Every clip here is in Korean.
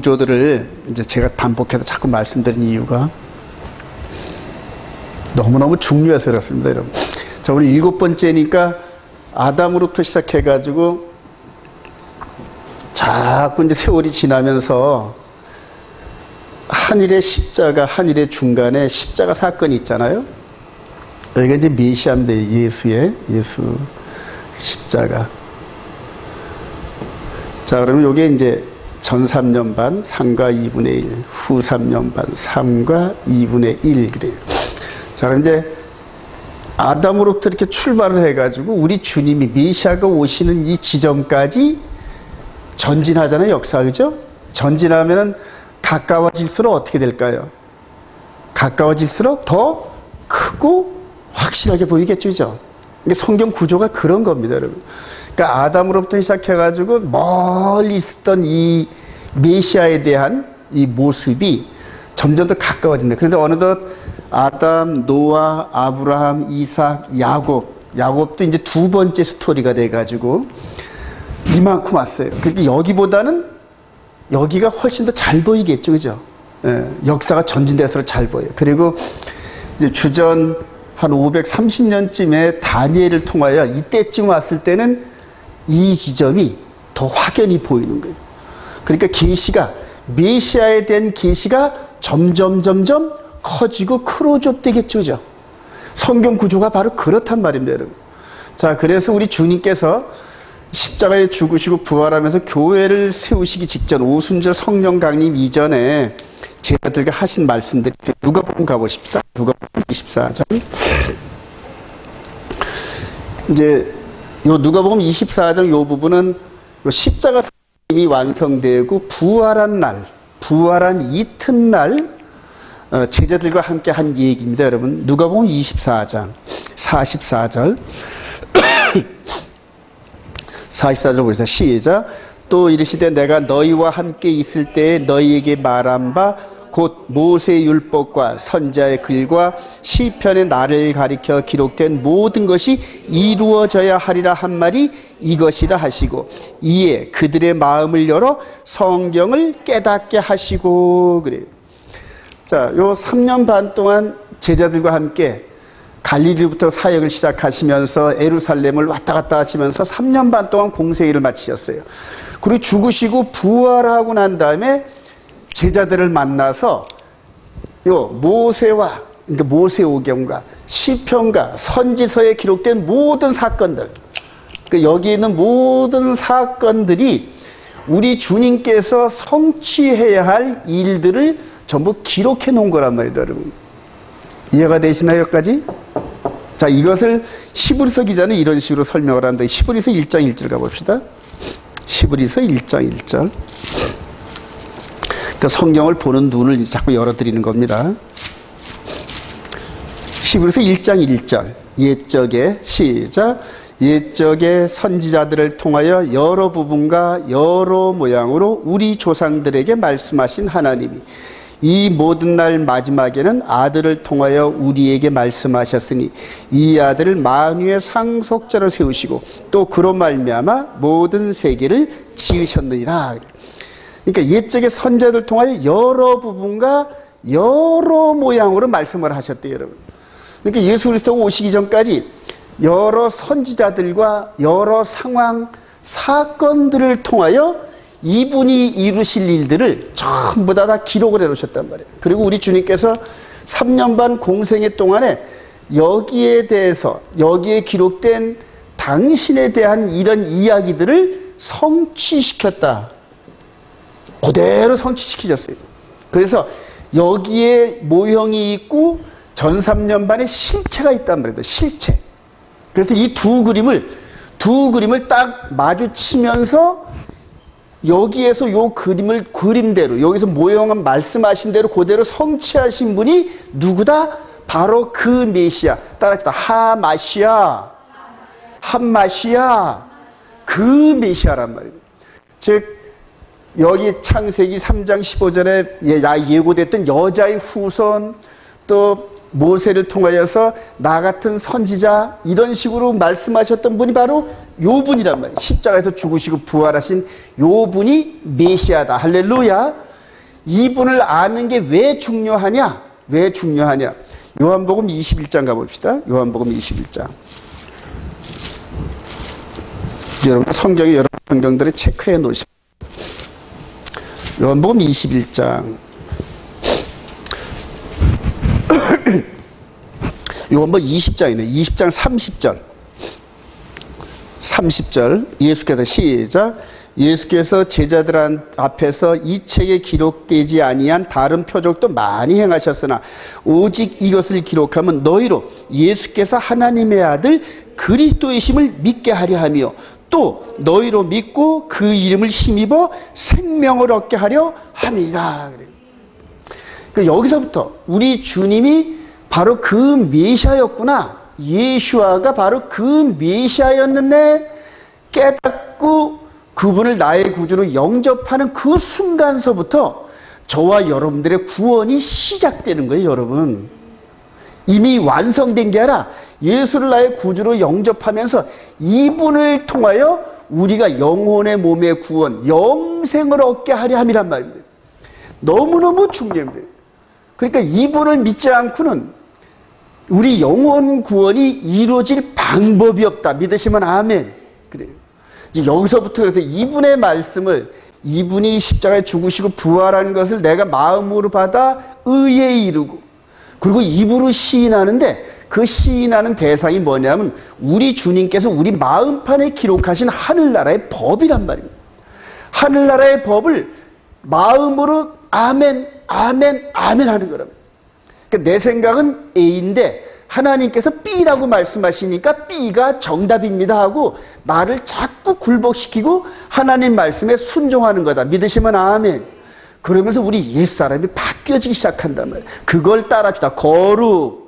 구조들을 이제 제가 반복해서 자꾸 말씀드린 이유가 너무너무 중요해서 그렇습니다, 여러분. 자, 오늘 7번째니까 아담으로부터 시작해가지고 자꾸 이제 세월이 지나면서 한일의 십자가, 한일의 중간에 십자가 사건이 있잖아요. 여기가 이제 메시아인데 예수 십자가. 자, 그러면 요게 이제 전 3년 반 3과 2분의 1, 후 3년 반 3과 2분의 1 그래요. 자, 그럼 이제 아담으로부터 이렇게 출발을 해가지고 우리 주님이 메시아가 오시는 이 지점까지 전진하잖아요, 역사, 그죠? 전진하면은 가까워질수록 어떻게 될까요? 가까워질수록 더 크고 확실하게 보이겠죠, 그죠? 이게 성경 구조가 그런 겁니다, 여러분. 그러니까 아담으로부터 시작해가지고 멀리 있었던 이 메시아에 대한 이 모습이 점점 더 가까워진다. 그런데 어느덧 아담, 노아, 아브라함, 이삭, 야곱도 이제 두 번째 스토리가 돼가지고 이만큼 왔어요. 그러니까 여기보다는 여기가 훨씬 더 잘 보이겠죠, 그죠? 예, 역사가 전진돼서 잘 보여요. 그리고 이제 주전 한 530년쯤에 다니엘을 통하여 이때쯤 왔을 때는 이 지점이 더 확연히 보이는 거예요. 그러니까 계시가, 메시아에 대한 계시가 점점 커지고 크로즈업되겠죠, 그죠? 성경 구조가 바로 그렇단 말입니다, 여러분. 자, 그래서 우리 주님께서 십자가에 죽으시고 부활하면서 교회를 세우시기 직전, 오순절 성령 강림 이전에 제자들과 하신 말씀들이, 누가복음 가보십시다. 누가복음 24장. 이제 요 누가복음 24장 요 부분은 요 십자가 사건이 완성되고 부활한 날, 부활한 이튿날 제자들과 함께 한 얘기입니다, 여러분. 누가복음 24장 44절 44절 보세요. 시작. 또 이르시되 내가 너희와 함께 있을 때에 너희에게 말한 바 곧 모세의 율법과 선지자의 글과 시편의 나를 가리켜 기록된 모든 것이 이루어져야 하리라 한 말이 이것이라 하시고 이에 그들의 마음을 열어 성경을 깨닫게 하시고 그래요. 자, 요 3년 반 동안 제자들과 함께 갈릴리부터 사역을 시작하시면서 예루살렘을 왔다 갔다 하시면서 3년 반 동안 공생일을 마치셨어요. 그리고 죽으시고 부활하고 난 다음에 제자들을 만나서 요 모세와, 그러니까 모세오경과 시편과 선지서에 기록된 모든 사건들, 그러니까 여기 있는 모든 사건들이 우리 주님께서 성취해야 할 일들을 전부 기록해 놓은 거란 말이에요, 여러분. 이해가 되시나요, 여기까지? 자, 이것을 히브리서 기자는 이런 식으로 설명을 하는데, 히브리서 1장 1절 가봅시다. 히브리서 1장 1절. 그러니까 성경을 보는 눈을 자꾸 열어드리는 겁니다. 히브리서 1장 1절. 옛적에, 시작. 옛적에 선지자들을 통하여 여러 부분과 여러 모양으로 우리 조상들에게 말씀하신 하나님이 이 모든 날 마지막에는 아들을 통하여 우리에게 말씀하셨으니 이 아들을 만유의 상속자로 세우시고 또 그로 말미암아 모든 세계를 지으셨느니라. 그러니까 옛적의 선지자들을 통하여 여러 부분과 여러 모양으로 말씀을 하셨대요, 여러분. 그러니까 예수 그리스도가 오시기 전까지 여러 선지자들과 여러 상황, 사건들을 통하여 이분이 이루실 일들을 전부 다 기록을 해놓으셨단 말이에요. 그리고 우리 주님께서 3년 반 공생애 동안에 여기에 대해서, 여기에 기록된 당신에 대한 이런 이야기들을 성취시켰다. 그대로 성취시키셨어요. 그래서 여기에 모형이 있고 전 3년 반의 실체가 있단 말이에요. 실체. 그래서 이 두 그림을 딱 마주치면서 여기에서 요 그림을 그림대로, 여기서 모형은 말씀하신 대로 그대로 성취하신 분이 누구다? 바로 그 메시아. 따라합시다. 한마시아. 그 메시아란 말입니다. 즉 여기 창세기 3장 15절에 예고됐던 여자의 후손, 또 모세를 통하여서 나 같은 선지자, 이런 식으로 말씀하셨던 분이 바로 요 분이란 말이에요. 십자가에서 죽으시고 부활하신 요 분이 메시아다. 할렐루야. 이분을 아는 게 왜 중요하냐? 왜 중요하냐? 요한복음 21장 가봅시다. 요한복음 21장. 여러분 성경에 여러 성경들을 체크해 놓으시고. 요한복음 21장. 요한복음 20장이네. 20장 30절. 30절. 예수께서 시작. 예수께서 제자들 앞에서 이 책에 기록되지 아니한 다른 표적도 많이 행하셨으나 오직 이것을 기록하면 너희로 예수께서 하나님의 아들 그리스도이심을 믿게 하려 하며 또 너희로 믿고 그 이름을 힘입어 생명을 얻게 하려 함이라. 그러니까 여기서부터 우리 주님이 바로 그 메시아였구나. 예수아가 바로 그 메시아였는데 깨닫고 그분을 나의 구주로 영접하는 그 순간서부터 저와 여러분들의 구원이 시작되는 거예요, 여러분. 이미 완성된 게 아니라 예수를 나의 구주로 영접하면서 이분을 통하여 우리가 영혼의 몸의 구원, 영생을 얻게 하려 함이란 말입니다. 너무너무 중요합니다. 그러니까 이분을 믿지 않고는 우리 영혼 구원이 이루어질 방법이 없다. 믿으시면 아멘. 그래요. 여기서부터 그래서 이분의 말씀을, 이분이 십자가에 죽으시고 부활한 것을 내가 마음으로 받아 의에 이르고, 그리고 입으로 시인하는데 그 시인하는 대상이 뭐냐면 우리 주님께서 우리 마음판에 기록하신 하늘나라의 법이란 말입니다. 하늘나라의 법을 마음으로 아멘, 아멘, 아멘 하는 거랍니다. 그러니까 내 생각은 A인데 하나님께서 B라고 말씀하시니까 B가 정답입니다 하고 나를 자꾸 굴복시키고 하나님 말씀에 순종하는 거다. 믿으시면 아멘. 그러면서 우리 옛사람이 바뀌어지기 시작한단 말이에요. 그걸 따라합시다. 거룩.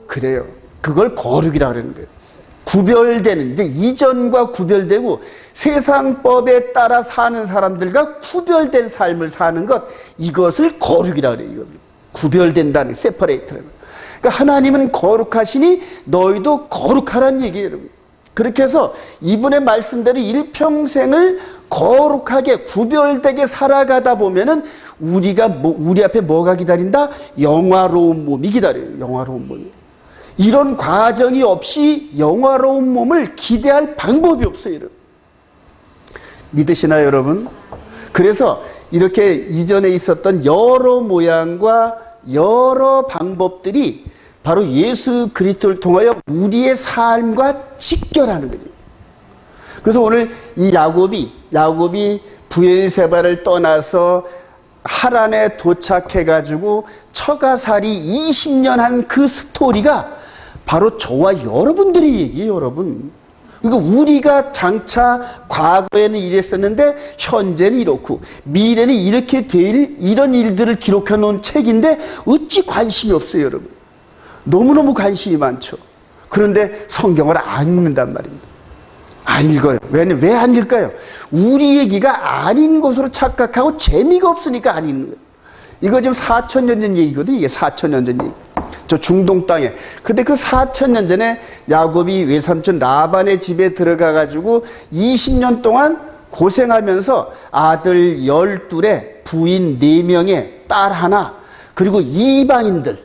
그래요. 그걸 거룩이라고 그러는 거예요. 구별되는, 이제 이전과 구별되고 세상법에 따라 사는 사람들과 구별된 삶을 사는 것, 이것을 거룩이라고 그래요. 이걸. 구별된다는, 세퍼레이트라는. 그러니까 하나님은 거룩하시니 너희도 거룩하라는 얘기예요, 여러분. 그렇게 해서 이분의 말씀대로 일평생을 거룩하게 구별되게 살아가다 보면은 우리 앞에 뭐가 기다린다? 영화로운 몸이 기다려요. 영화로운 몸이. 이런 과정이 없이 영화로운 몸을 기대할 방법이 없어요, 여러분. 믿으시나요, 여러분? 그래서 이렇게 이전에 있었던 여러 모양과 여러 방법들이 바로 예수 그리스도를 통하여 우리의 삶과 직결하는 거죠. 그래서 오늘 이 야곱이 브엘세바를 떠나서 하란에 도착해가지고 처가살이 20년 한 그 스토리가 바로 저와 여러분들의 얘기예요, 여러분. 그러니까 우리가 장차 과거에는 이랬었는데 현재는 이렇고 미래는 이렇게 될 이런 일들을 기록해 놓은 책인데 어찌 관심이 없어요, 여러분. 너무너무 관심이 많죠. 그런데 성경을 안 읽는단 말입니다. 안 읽어요. 왜 안 읽을까요? 우리 얘기가 아닌 것으로 착각하고 재미가 없으니까 안 읽는 거예요. 이거 지금 4,000년 전 얘기거든요. 이게 4,000년 전 얘기. 저 중동 땅에. 근데 그 4,000년 전에 야곱이 외삼촌 라반의 집에 들어가가지고 20년 동안 고생하면서 아들 12에 부인 4명에 딸 하나, 그리고 이방인들을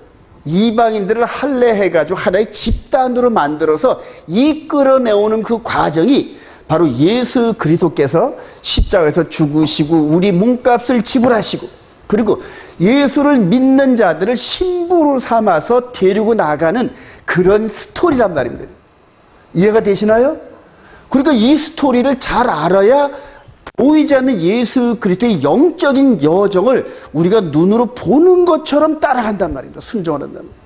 할례해가지고 하나의 집단으로 만들어서 이끌어내오는 그 과정이 바로 예수 그리스도께서 십자가에서 죽으시고 우리 몸값을 지불하시고 그리고 예수를 믿는 자들을 신부로 삼아서 데리고 나가는 그런 스토리란 말입니다. 이해가 되시나요? 그러니까 이 스토리를 잘 알아야 보이지 않는 예수 그리스도의 영적인 여정을 우리가 눈으로 보는 것처럼 따라간단 말입니다. 순종을 한단 말입니다.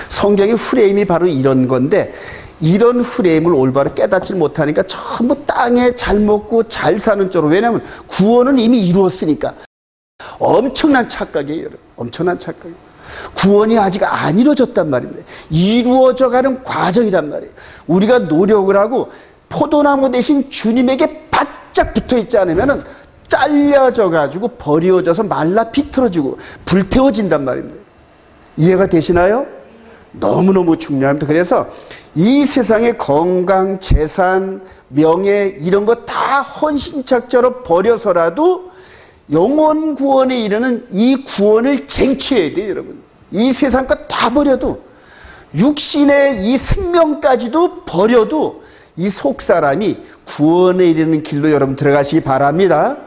성경의 프레임이 바로 이런 건데 이런 프레임을 올바로 깨닫지 못하니까 전부 땅에 잘 먹고 잘 사는 쪽으로. 왜냐하면 구원은 이미 이루었으니까. 엄청난 착각이에요, 여러분. 엄청난 착각이에요. 구원이 아직 안 이루어졌단 말입니다. 이루어져가는 과정이란 말이에요. 우리가 노력을 하고 포도나무 대신 주님에게 바짝 붙어있지 않으면 잘려져가지고 버려져서 말라 비틀어지고 불태워진단 말입니다. 이해가 되시나요? 너무너무 중요합니다. 그래서 이 세상의 건강, 재산, 명예 이런 거 다 헌신짝처럼 버려서라도 영원 구원에 이르는 이 구원을 쟁취해야 돼요, 여러분. 이 세상 것 다 버려도, 육신의 이 생명까지도 버려도 이 속사람이 구원에 이르는 길로 여러분 들어가시기 바랍니다.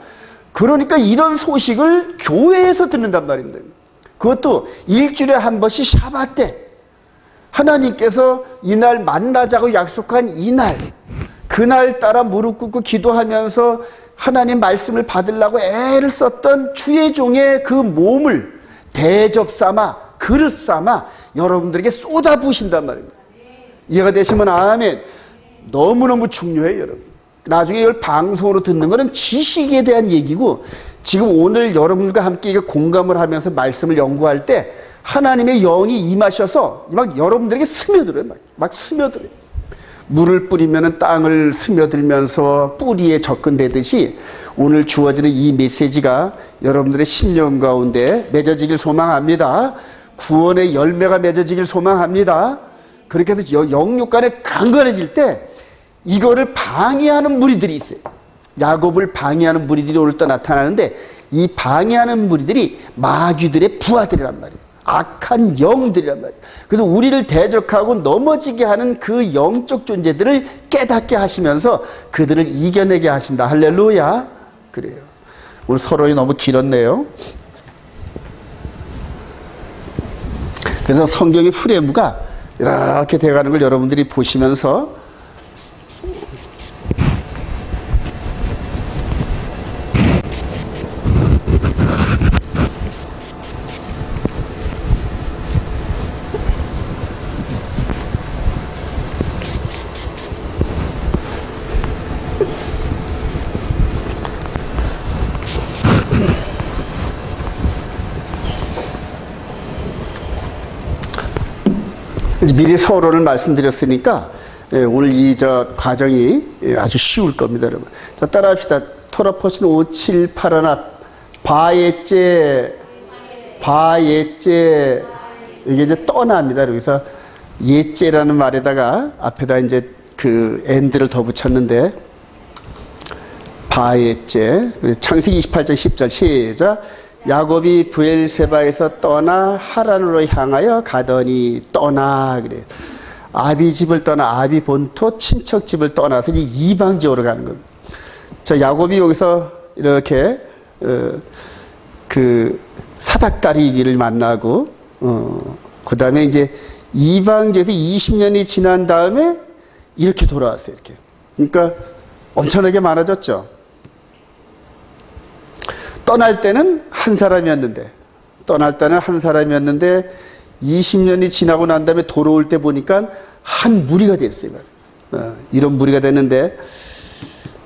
그러니까 이런 소식을 교회에서 듣는단 말입니다. 그것도 일주일에 한 번씩 샤bat 때 하나님께서 이날 만나자고 약속한 이날, 그날따라 무릎 꿇고 기도하면서 하나님 말씀을 받으려고 애를 썼던 주의 종의 그 몸을 대접 삼아, 그릇 삼아 여러분들에게 쏟아부으신단 말입니다. 이해가 되시면 아멘. 너무너무 중요해요, 여러분. 나중에 이걸 방송으로 듣는 거는 지식에 대한 얘기고, 지금 오늘 여러분과 함께 공감을 하면서 말씀을 연구할 때 하나님의 영이 임하셔서 막 여러분들에게 스며들어요. 막 스며들어요. 물을 뿌리면 땅을 스며들면서 뿌리에 접근되듯이 오늘 주어지는 이 메시지가 여러분들의 심령 가운데 맺어지길 소망합니다. 구원의 열매가 맺어지길 소망합니다. 그렇게 해서 영육 간에 강건해질 때 이거를 방해하는 무리들이 있어요. 야곱을 방해하는 무리들이 오늘 또 나타나는데, 이 방해하는 무리들이 마귀들의 부하들이란 말이에요. 악한 영들이란 말이에요. 그래서 우리를 대적하고 넘어지게 하는 그 영적 존재들을 깨닫게 하시면서 그들을 이겨내게 하신다. 할렐루야. 그래요. 오늘 서론이 너무 길었네요. 그래서 성경의 프레임가 이렇게 돼가는 걸 여러분들이 보시면서 미리 서론을 말씀드렸으니까 오늘 이 과정이 아주 쉬울 겁니다, 여러분. 자, 따라합시다. 토라 퍼신 578 바예째 이게 이제 떠납니다. 그래서 예째라는 말에다가 앞에다 이제 그 엔드를 더 붙였는데, 바예째. 창세기 28장 10절 시작. 야곱이 브엘세바에서 떠나 하란으로 향하여 가더니, 떠나 그래요. 아비 집을 떠나, 아비 본토 친척 집을 떠나서 이제 이방 지역으로 가는 겁니다. 자, 야곱이 여기서 이렇게 그 사닥다리를 만나고 그 다음에 이제 이방 지역에서 20년이 지난 다음에 이렇게 돌아왔어요. 이렇게. 그러니까 엄청나게 많아졌죠. 떠날 때는 한 사람이었는데 20년이 지나고 난 다음에 돌아올 때 보니까 한 무리가 됐어요. 이런 무리가 됐는데,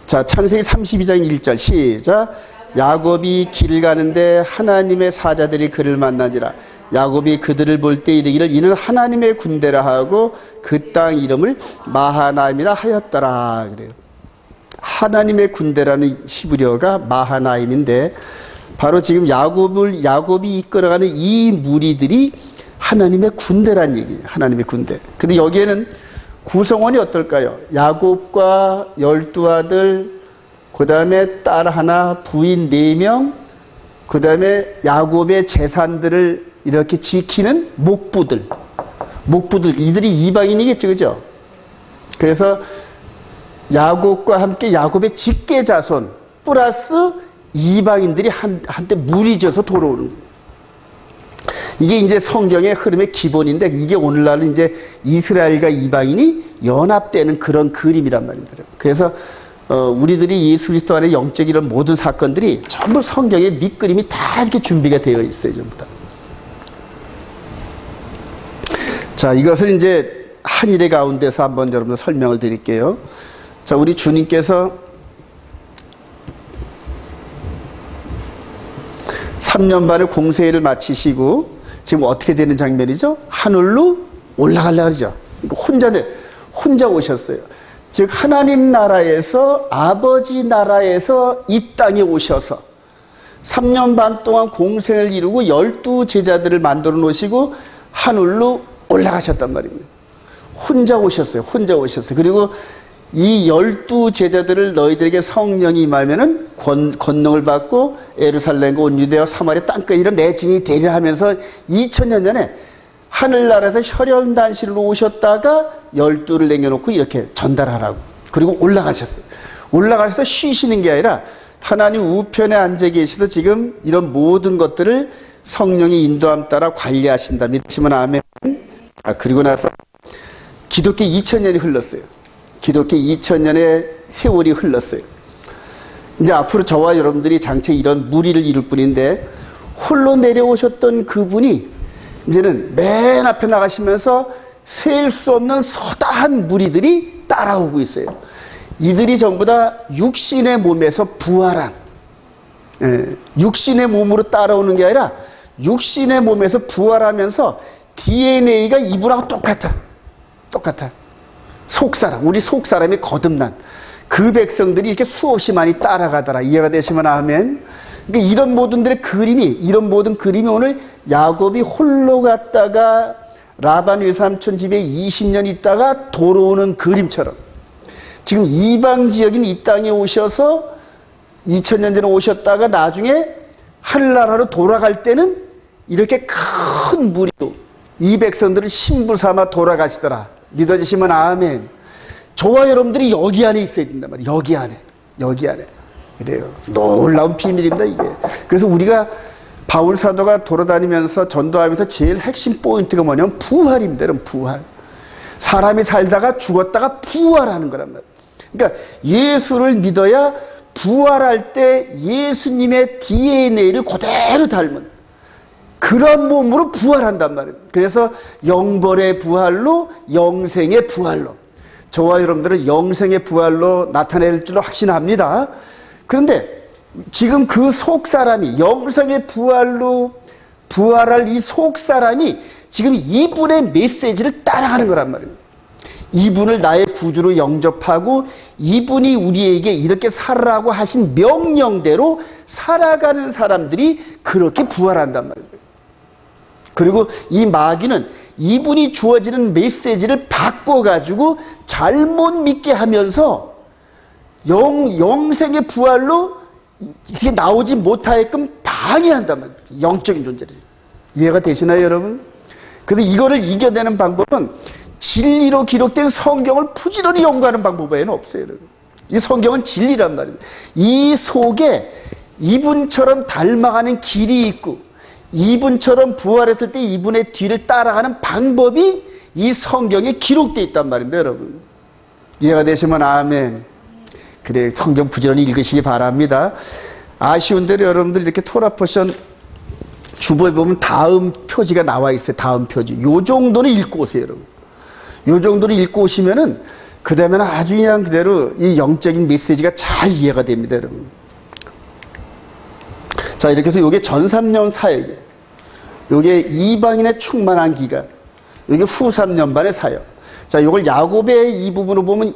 자, 창세기 32장 1절 시작. 야곱이 길을 가는데 하나님의 사자들이 그를 만나지라. 야곱이 그들을 볼 때 이르기를 이는 하나님의 군대라 하고 그 땅 이름을 마하나임이라 하였더라. 그래요. 하나님의 군대라는 히브리어가 마하나임인데, 바로 지금 야곱이 이끌어가는 이 무리들이 하나님의 군대란 얘기예요. 하나님의 군대. 근데 여기에는 구성원이 어떨까요? 야곱과 12아들, 그 다음에 딸 하나, 부인 4명, 그 다음에 야곱의 재산들을 이렇게 지키는 목부들, 이들이 이방인이겠죠, 그죠? 그래서 야곱과 함께 야곱의 직계자손 플러스 이방인들이 한때 무리져서 돌아오는 거예요. 이게 이제 성경의 흐름의 기본인데, 이게 오늘날은 이제 이스라엘과 이방인이 연합되는 그런 그림이란 말입니다. 그래서 우리들이 예수 그리스도 안에 영적 이런 모든 사건들이 전부 성경의 밑그림이 다 이렇게 준비가 되어 있어요, 전부 다. 자, 이것을 이제 한 일의 가운데서 한번 여러분들 설명을 드릴게요. 자, 우리 주님께서 3년 반의 공생애를 마치시고 지금 어떻게 되는 장면이죠? 하늘로 올라가려고 그러죠. 혼자 오셨어요. 즉 하나님 나라에서, 아버지 나라에서 이 땅에 오셔서 3년 반 동안 공생을 이루고 12 제자들을 만들어 놓으시고 하늘로 올라가셨단 말입니다. 혼자 오셨어요. 혼자 오셨어요. 그리고 이 12 제자들을 너희들에게 성령이 임하면은 권능을 받고 예루살렘과 온 유대와 사마리아 땅끝 이런 내 증인이 되리라 하면서 2000년 전에 하늘나라에서 혈연단실로 오셨다가 12를 남겨놓고 이렇게 전달하라고. 그리고 올라가셨어요. 올라가셔서 쉬시는 게 아니라 하나님 우편에 앉아 계셔서 지금 이런 모든 것들을 성령이 인도함 따라 관리하신다. 믿으시면 아멘. 그리고 나서 기독교 2000년이 흘렀어요. 기독교 2000년의 세월이 흘렀어요. 이제 앞으로 저와 여러분들이 장차 이런 무리를 이룰 뿐인데 홀로 내려오셨던 그분이 이제는 맨 앞에 나가시면서 셀 수 없는 서다한 무리들이 따라오고 있어요. 이들이 전부 다 육신의 몸에서 부활한, 육신의 몸으로 따라오는 게 아니라 육신의 몸에서 부활하면서 DNA가 이분하고 똑같아. 속사람, 우리 속사람이 거듭난 그 백성들이 이렇게 수없이 많이 따라가더라. 이해가 되시면 아멘. 그러니까 이런 모든 그림이 오늘 야곱이 홀로 갔다가 라반 외삼촌 집에 20년 있다가 돌아오는 그림처럼 지금 이방 지역인 이 땅에 오셔서 2000년 전에 오셨다가 나중에 하늘나라로 돌아갈 때는 이렇게 큰 무리로 이 백성들을 신부 삼아 돌아가시더라. 믿어지시면 아멘. 저와 여러분들이 여기 안에 있어야 된단 말이에요. 여기 안에. 그래요. 놀라운 비밀입니다, 이게. 그래서 우리가 바울 사도가 돌아다니면서 전도하면서 제일 핵심 포인트가 뭐냐면 부활입니다. 여러분, 부활. 사람이 살다가 죽었다가 부활하는 거란 말이에요. 그러니까 예수를 믿어야 부활할 때 예수님의 DNA를 그대로 닮은 그런 몸으로 부활한단 말이에요. 그래서 영벌의 부활로 영생의 부활로 저와 여러분들은 영생의 부활로 나타낼 줄로 확신합니다. 그런데 지금 그 속사람이 영생의 부활로 부활할 이 속사람이 지금 이분의 메시지를 따라가는 거란 말입니다. 이분을 나의 구주로 영접하고 이분이 우리에게 이렇게 살아라고 하신 명령대로 살아가는 사람들이 그렇게 부활한단 말입니다. 그리고 이 마귀는 이분이 주어지는 메시지를 바꿔가지고 잘못 믿게 하면서 영생의 부활로 이게 나오지 못하게끔 방해한단 말입니다. 영적인 존재를. 이해가 되시나요, 여러분? 그래서 이거를 이겨내는 방법은 진리로 기록된 성경을 부지런히 연구하는 방법 외에는 없어요, 여러분. 이 성경은 진리란 말입니다. 이 속에 이분처럼 닮아가는 길이 있고 이분처럼 부활했을 때 이분의 뒤를 따라가는 방법이 이 성경에 기록되어 있단 말입니다, 여러분. 이해가 되시면 아멘. 그래, 성경 부지런히 읽으시기 바랍니다. 아쉬운 대로 여러분들 이렇게 토라 포션 주보에 보면 다음 표지가 나와 있어요. 다음 표지. 요 정도는 읽고 오세요, 여러분. 요 정도를 읽고 오시면은 그 다음에는 아주 그냥 그대로 이 영적인 메시지가 잘 이해가 됩니다, 여러분. 자, 이렇게 해서 요게 전3년 사역이에요. 요게 이방인의 충만한 기간. 요게 후 3년반의 사역. 자, 요걸 야곱의 이 부분으로 보면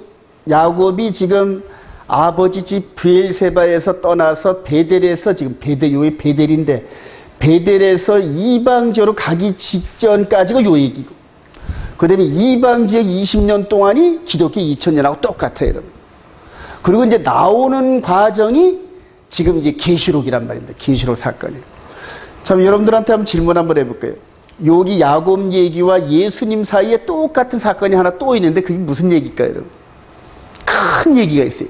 야곱이 지금 아버지 집 브엘세바에서 떠나서 베델에서 지금 요게 베델인데 베델에서 이방 지역으로 가기 직전까지가 요 얘기고 그 다음에 이방 지역 20년 동안이 기독교 2000년하고 똑같아요, 여러분. 그리고 이제 나오는 과정이 지금 이제 계시록이란 말입니다. 계시록 사건이. 참 여러분들한테 한번 질문 한번 해볼게요. 여기 야곱 얘기와 예수님 사이에 똑같은 사건이 하나 또 있는데 그게 무슨 얘기일까요, 여러분? 큰 얘기가 있어요.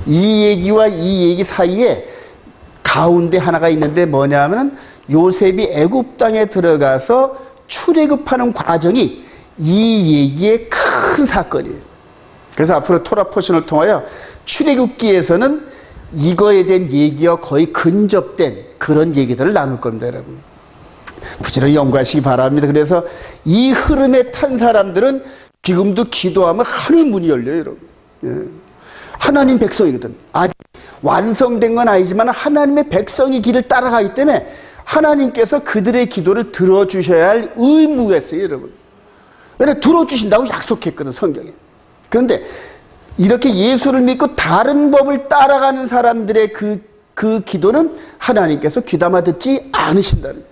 이 얘기와 이 얘기 사이에 가운데 하나가 있는데 뭐냐면은 요셉이 애굽 땅에 들어가서 출애굽하는 과정이 이 얘기의 큰 사건이에요. 그래서 앞으로 토라 포션을 통하여 출애굽기에서는 이거에 대한 얘기와 거의 근접된 그런 얘기들을 나눌 겁니다, 여러분. 부지런히 연구하시기 바랍니다. 그래서 이 흐름에 탄 사람들은 지금도 기도하면 하늘 문이 열려요, 여러분. 예. 하나님 백성이거든. 아직 완성된 건 아니지만 하나님의 백성이 길을 따라가기 때문에 하나님께서 그들의 기도를 들어주셔야 할 의무가 있어요, 여러분. 왜냐하면 들어주신다고 약속했거든, 성경에. 그런데 이렇게 예수를 믿고 다른 법을 따라가는 사람들의 그 기도는 하나님께서 귀담아 듣지 않으신다는 거예요.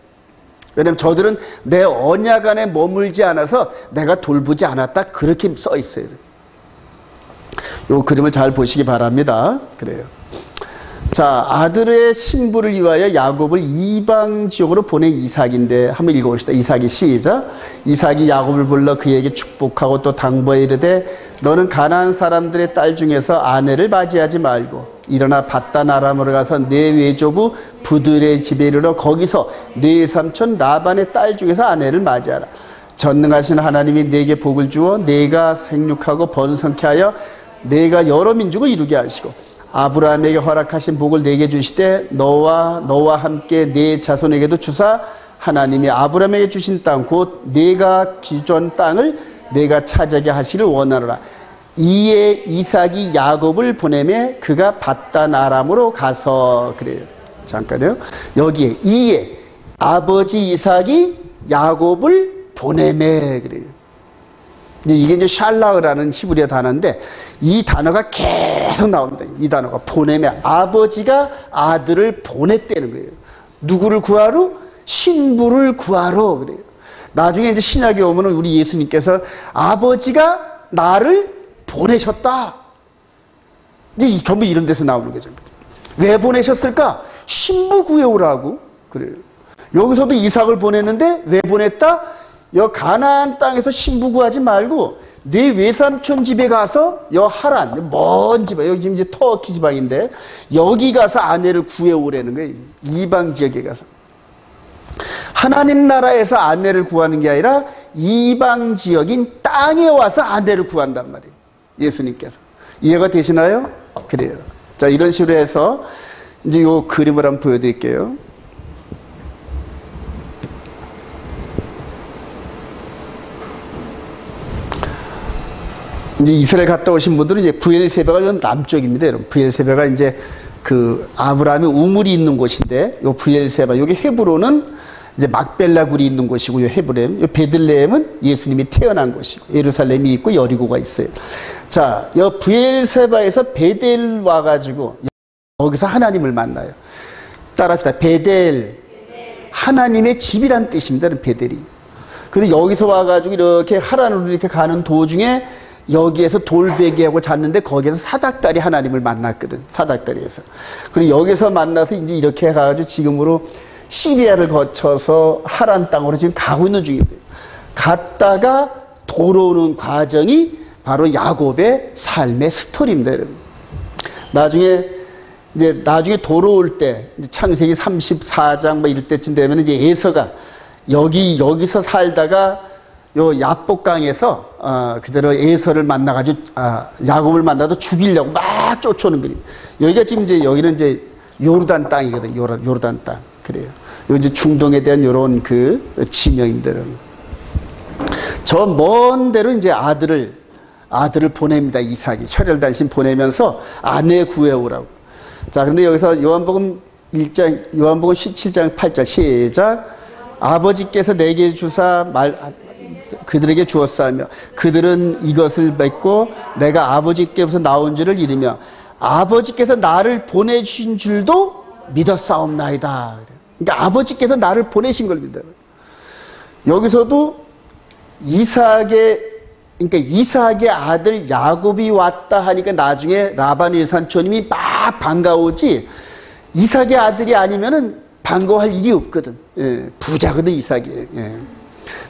왜냐하면 저들은 내 언약 안에 머물지 않아서 내가 돌보지 않았다. 그렇게 써 있어요. 이 그림을 잘 보시기 바랍니다. 그래요. 자, 아들의 신부를 위하여 야곱을 이방 지역으로 보낸 이삭인데 한번 읽어봅시다. 이삭이 시작. 이삭이 야곱을 불러 그에게 축복하고 또 당부해 이르되 너는 가나안 사람들의 딸 중에서 아내를 맞이하지 말고 일어나 밧단 아람으로 가서 내 외조부 부들의 집에 이르러 거기서 내 삼촌 라반의 딸 중에서 아내를 맞이하라. 전능하신 하나님이 내게 복을 주어 내가 생육하고 번성케 하여 내가 여러 민족을 이루게 하시고 아브라함에게 허락하신 복을 내게 주시되 너와 함께 내 자손에게도 주사 하나님이 아브라함에게 주신 땅 곧 내가 기존 땅을 내가 차지하게 하시를 원하노라. 이에 이삭이 야곱을 보내매 그가 밧단 아람으로 가서 그래요. 잠깐요. 여기에 이에 아버지 이삭이 야곱을 보내매 그래요. 이게 이제 샬라흐라는 히브리어 단어인데 이 단어가 계속 나옵니다. 이 단어가 보내매 아버지가 아들을 보냈다는 거예요. 누구를 구하러? 신부를 구하러 그래요. 나중에 이제 신약에 오면은 우리 예수님께서 아버지가 나를 보내셨다. 이제 전부 이런 데서 나오는 거죠. 왜 보내셨을까? 신부 구해오라고 그래요. 여기서도 이삭을 보냈는데 왜 보냈다? 여 가나안 땅에서 신부 구하지 말고 네 외삼촌 집에 가서 여 하란 먼 지방 여기 지금 이제 터키 지방인데 여기 가서 아내를 구해오라는 거예요. 이방 지역에 가서 하나님 나라에서 아내를 구하는 게 아니라 이방 지역인 땅에 와서 아내를 구한단 말이에요. 예수님께서 이해가 되시나요? 그래요. 자, 이런 식으로 해서 이제 요 그림을 한번 보여드릴게요. 이제 이스라엘 갔다 오신 분들은 이제 브엘세바가 남쪽입니다, 여러분. 브엘세바가 이제 그 아브라함이 우물이 있는 곳인데, 요 브엘세바, 여기 헤브론은 이제 막벨라 굴이 있는 곳이고, 요 헤브렘, 요 베들레헴은 예수님이 태어난 곳이고, 예루살렘이 있고 여리고가 있어요. 자, 요 브엘세바에서 베델 와가지고 여기서 하나님을 만나요. 따라합시다. 베델, 하나님의 집이란 뜻입니다, 베델이. 근데 여기서 와가지고 이렇게 하란으로 이렇게 가는 도중에 여기에서 돌베개하고 잤는데 거기에서 사닥다리 하나님을 만났거든. 사닥다리에서. 그리고 여기서 만나서 이제 이렇게 해가지고 지금으로 시리아를 거쳐서 하란 땅으로 지금 가고 있는 중입니다. 갔다가 돌아오는 과정이 바로 야곱의 삶의 스토리입니다, 여러분. 나중에 돌아올 때, 이제 창세기 34장 뭐 이럴 때쯤 되면 이제 에서가 여기서 살다가 요 야복강에서 그대로 에서를 만나가지고 야곱을 만나도 죽이려고 막 쫓아오는 거예요. 여기가 지금 이제 여기는 이제 요르단 땅이거든. 요르단 땅. 그래요. 요 이제 중동에 대한 요런 그 지명입니다. 저 먼 데로 이제 아들을 보냅니다. 이삭이 혈혈단신 보내면서 아내 구해오라고. 자, 근데 여기서 요한복음 17장 8절 시작. 아버지께서 내게 주사 그들에게 주었사며 그들은 이것을 맺고 내가 아버지께서 나온 줄을 이르며 아버지께서 나를 보내주신 줄도 믿었사옵나이다. 그러니까 아버지께서 나를 보내신 걸 믿어요. 여기서도 이삭의 아들 야곱이 왔다 하니까 나중에 라반 외삼촌님이 막 반가우지 이삭의 아들이 아니면은 반가워할 일이 없거든. 예, 부자거든 이삭이. 예.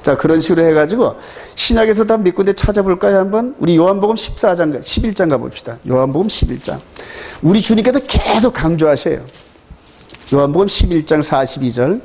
자, 그런 식으로 해가지고 신약에서도 한번 몇 군데 찾아볼까요? 한번 우리 요한복음 14장 11장 가봅시다. 요한복음 11장 우리 주님께서 계속 강조하셔요. 요한복음 11장 42절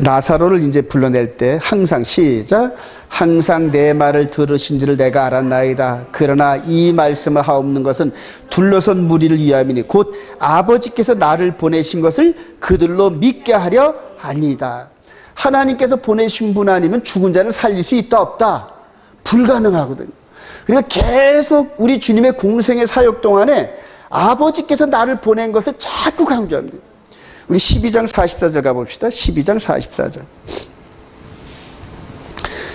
나사로를 이제 불러낼 때 항상 시작 항상 내 말을 들으신 줄을 내가 알았나이다. 그러나 이 말씀을 하옵는 것은 둘러선 무리를 위함이니 곧 아버지께서 나를 보내신 것을 그들로 믿게 하려 하니이다. 하나님께서 보내신 분 아니면 죽은 자를 살릴 수 있다 없다? 불가능하거든요. 그러니까 계속 우리 주님의 공생의 사역 동안에 아버지께서 나를 보낸 것을 자꾸 강조합니다. 우리 12장 44절 가봅시다. 12장 44절.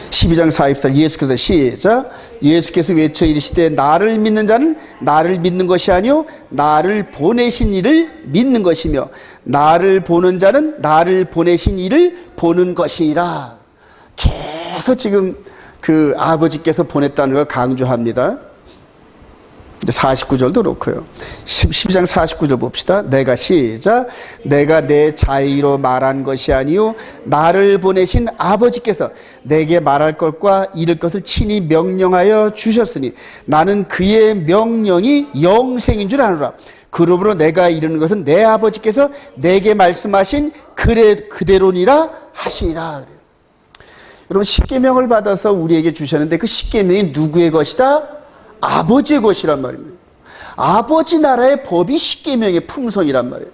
12장 44절 예수께서 시작 예수께서 외쳐 이르시되 나를 믿는 자는 나를 믿는 것이 아니요 나를 보내신 이를 믿는 것이며 나를 보는 자는 나를 보내신 이를 보는 것이라. 계속 지금 그 아버지께서 보냈다는 걸 강조합니다. 49절도 그렇고요. 12장 49절 봅시다. 내가 시작. 내가 내 자의로 말한 것이 아니요 나를 보내신 아버지께서 내게 말할 것과 이를 것을 친히 명령하여 주셨으니 나는 그의 명령이 영생인 줄 아노라. 그러므로 내가 이르는 것은 내 아버지께서 내게 말씀하신 그대로니라 하시니라. 여러분, 십계명을 받아서 우리에게 주셨는데 그 십계명이 누구의 것이다? 아버지의 것이란 말입니다. 아버지 나라의 법이 십계명의 품성이란 말이에요.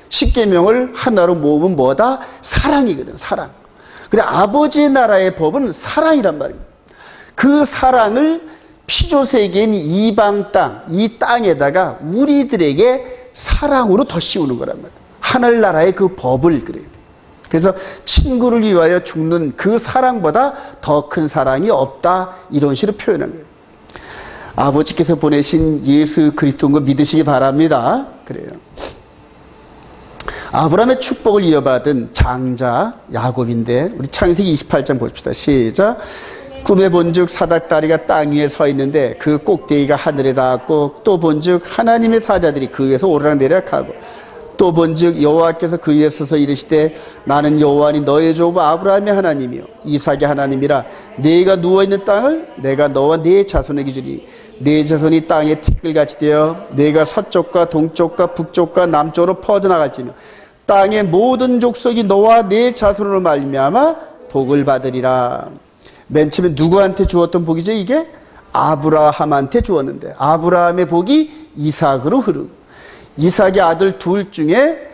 십계명을 하나로 모으면 뭐다? 사랑이거든, 사랑. 그래, 아버지 나라의 법은 사랑이란 말입니다. 그 사랑을 피조세계인 이방 땅, 이 땅에다가 우리들에게 사랑으로 더 씌우는 거란 말이에요. 하늘나라의 그 법을 그래요. 그래서 친구를 위하여 죽는 그 사랑보다 더 큰 사랑이 없다, 이런 식으로 표현한 거예요. 아버지께서 보내신 예수 그리스도인 거 믿으시기 바랍니다. 그래요. 아브라함의 축복을 이어받은 장자 야곱인데 우리 창세기 28장 봅시다. 시작. 꿈에 본즉 사닥다리가 땅 위에 서 있는데 그 꼭대기가 하늘에 닿았고 또 본즉 하나님의 사자들이 그 위에서 오르락내리락 하고 또 본즉 여호와께서 그 위에 서서 이르시되 나는 여호와니 너의 조부 아브라함의 하나님이요 이삭의 하나님이라. 네가 누워있는 땅을 내가 너와 네 자손에게 주리. 네 자손이 땅에 티끌같이 되어 네가 서쪽과 동쪽과 북쪽과 남쪽으로 퍼져나갈지며 땅의 모든 족속이 너와 네 자손으로 말미암아 복을 받으리라. 맨 처음에 누구한테 주었던 복이죠? 이게 아브라함한테 주었는데 아브라함의 복이 이삭으로 흐르고 이삭의 아들 둘 중에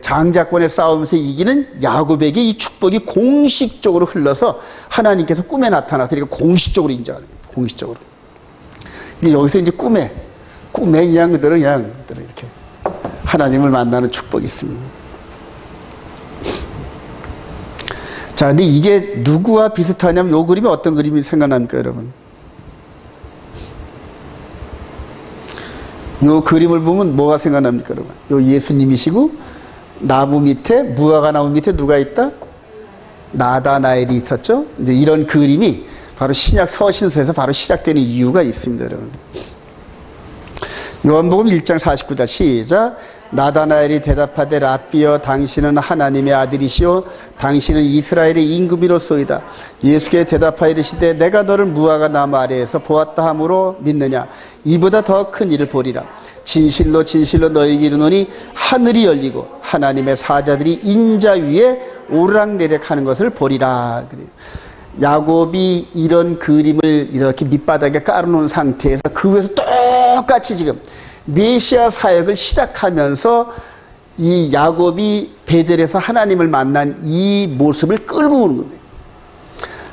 장자권의 싸움에서 이기는 야곱에게 이 축복이 공식적으로 흘러서 하나님께서 꿈에 나타나서 이렇게 공식적으로 인정하는 거예요. 공식적으로. 여기서 이제 꿈에 그냥 그들은 이렇게 하나님을 만나는 축복이 있습니다. 자, 근데 이게 누구와 비슷하냐면 요 그림이 어떤 그림이 생각납니까, 여러분? 요 그림을 보면 뭐가 생각납니까, 여러분? 요 예수님이시고 나무 밑에, 무화과 나무 밑에 누가 있다? 나다나엘이 있었죠? 이제 이런 그림이 바로 신약 서신서에서 바로 시작되는 이유가 있습니다, 여러분. 요한복음 1장 49절 시작. 나다나엘이 대답하되 랍비여 당신은 하나님의 아들이시오 당신은 이스라엘의 임금이로소이다. 예수께 대답하여 이르시되 내가 너를 무화과 나무 아래에서 보았다 함으로 믿느냐. 이보다 더 큰 일을 보리라. 진실로 진실로 너희에게 이르노니 하늘이 열리고 하나님의 사자들이 인자 위에 오르락내리락하는 것을 보리라. 그래요. 야곱이 이런 그림을 이렇게 밑바닥에 깔아놓은 상태에서 그 위에서 똑같이 지금 메시아 사역을 시작하면서 이 야곱이 베델에서 하나님을 만난 이 모습을 끌고 오는 겁니다.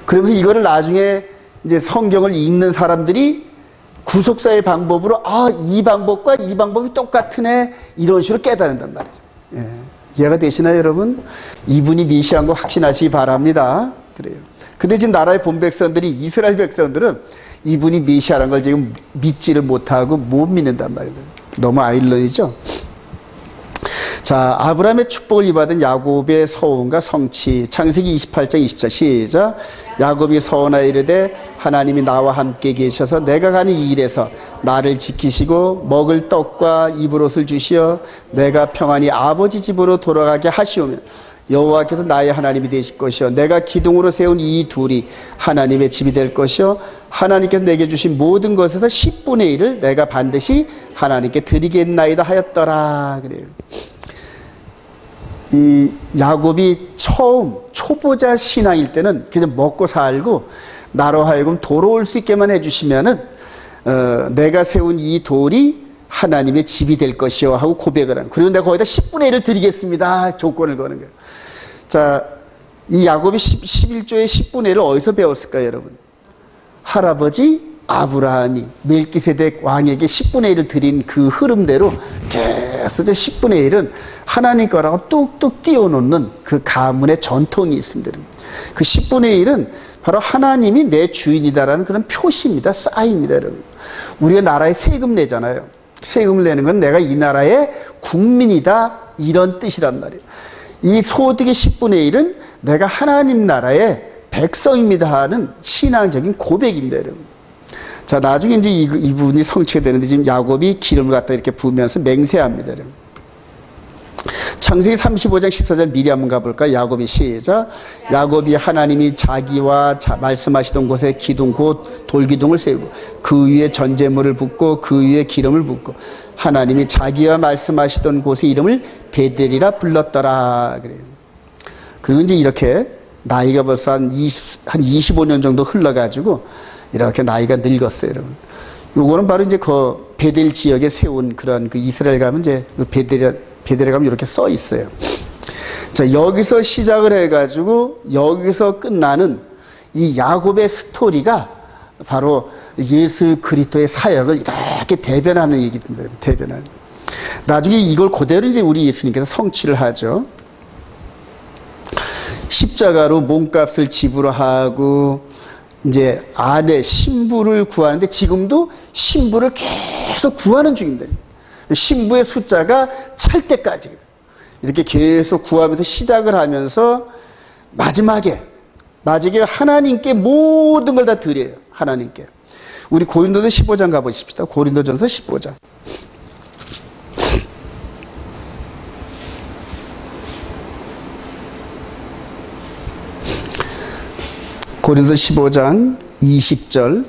그러면서 이거를 나중에 이제 성경을 읽는 사람들이 구속사의 방법으로 이 방법과 이 방법이 똑같으네 이런 식으로 깨달은단 말이죠. 예. 이해가 되시나요, 여러분? 이분이 메시아인 거 확신하시기 바랍니다. 그래요. 근데 지금 나라의 본 백성들이 이스라엘 백성들은 이분이 메시아라는 걸 지금 믿지를 못하고 못 믿는단 말이에요. 너무 아일러니죠? 자, 아브라함의 축복을 이받은 야곱의 서원과 성취. 창세기 28장 24 시작. 야곱이 서원하여 이르되 하나님이 나와 함께 계셔서 내가 가는 이 길에서 나를 지키시고 먹을 떡과 입을 옷을 주시어 내가 평안히 아버지 집으로 돌아가게 하시오면 여호와께서 나의 하나님이 되실 것이요 내가 기둥으로 세운 이 둘이 하나님의 집이 될 것이요 하나님께서 내게 주신 모든 것에서 10분의 1을 내가 반드시 하나님께 드리겠나이다 하였더라. 그래요. 이 야곱이 처음 초보자 신앙일 때는 그냥 먹고 살고 나로 하여금 돌아올 수 있게만 해주시면은 내가 세운 이 돌이 하나님의 집이 될 것이요 하고 고백을 하는. 그리고 내가 거기다 10분의 1을 드리겠습니다. 조건을 거는 거예요. 자, 이 야곱이 11조의 10분의 1을 어디서 배웠을까요, 여러분? 할아버지 아브라함이 멜기세덱 왕에게 10분의 1을 드린 그 흐름대로 계속 10분의 1은 하나님 거라고 뚝뚝 띄워놓는 그 가문의 전통이 있습니다. 그 10분의 1은 바로 하나님이 내 주인이다라는 그런 표시입니다. 사인입니다, 여러분. 우리가 나라에 세금 내잖아요. 세금을 내는 건 내가 이 나라의 국민이다, 이런 뜻이란 말이에요. 이 소득의 10분의 1은 내가 하나님 나라의 백성입니다 하는 신앙적인 고백입니다, 여러분. 자, 나중에 이제 이분이 성취가 되는데 지금 야곱이 기름을 갖다 이렇게 부으면서 맹세합니다, 여러분. 창세기 35장 14절 미리 한번 가볼까요? 야곱이 시작. 야곱이 하나님이 자기와 말씀하시던 곳에 기둥 곧 돌기둥을 세우고 그 위에 전제물을 붓고 그 위에 기름을 붓고 하나님이 자기와 말씀하시던 곳의 이름을 베델이라 불렀더라 그래요. 그리고 이제 이렇게 나이가 벌써 한 25년 정도 흘러가지고 이렇게 나이가 늙었어요, 여러분. 요거는 바로 이제 그 베델 지역에 세운 그런 그 이스라엘 가면 이제 그 베델에 가면 이렇게 써 있어요. 자, 여기서 시작을 해가지고 여기서 끝나는 이 야곱의 스토리가 바로 예수 그리스도의 사역을 이렇게 대변하는 얘기입니다. 대변하는. 나중에 이걸 그대로 이제 우리 예수님께서 성취를 하죠. 십자가로 몸값을 지불하고 이제 아내 신부를 구하는데 지금도 신부를 계속 구하는 중입니다. 신부의 숫자가 찰 때까지 이렇게 계속 구하면서 시작을 하면서 마지막에 하나님께 모든 걸 다 드려요. 하나님께. 우리 고린도전 15장 가보십시다. 고린도전서 15장. 고린도서 15장 20절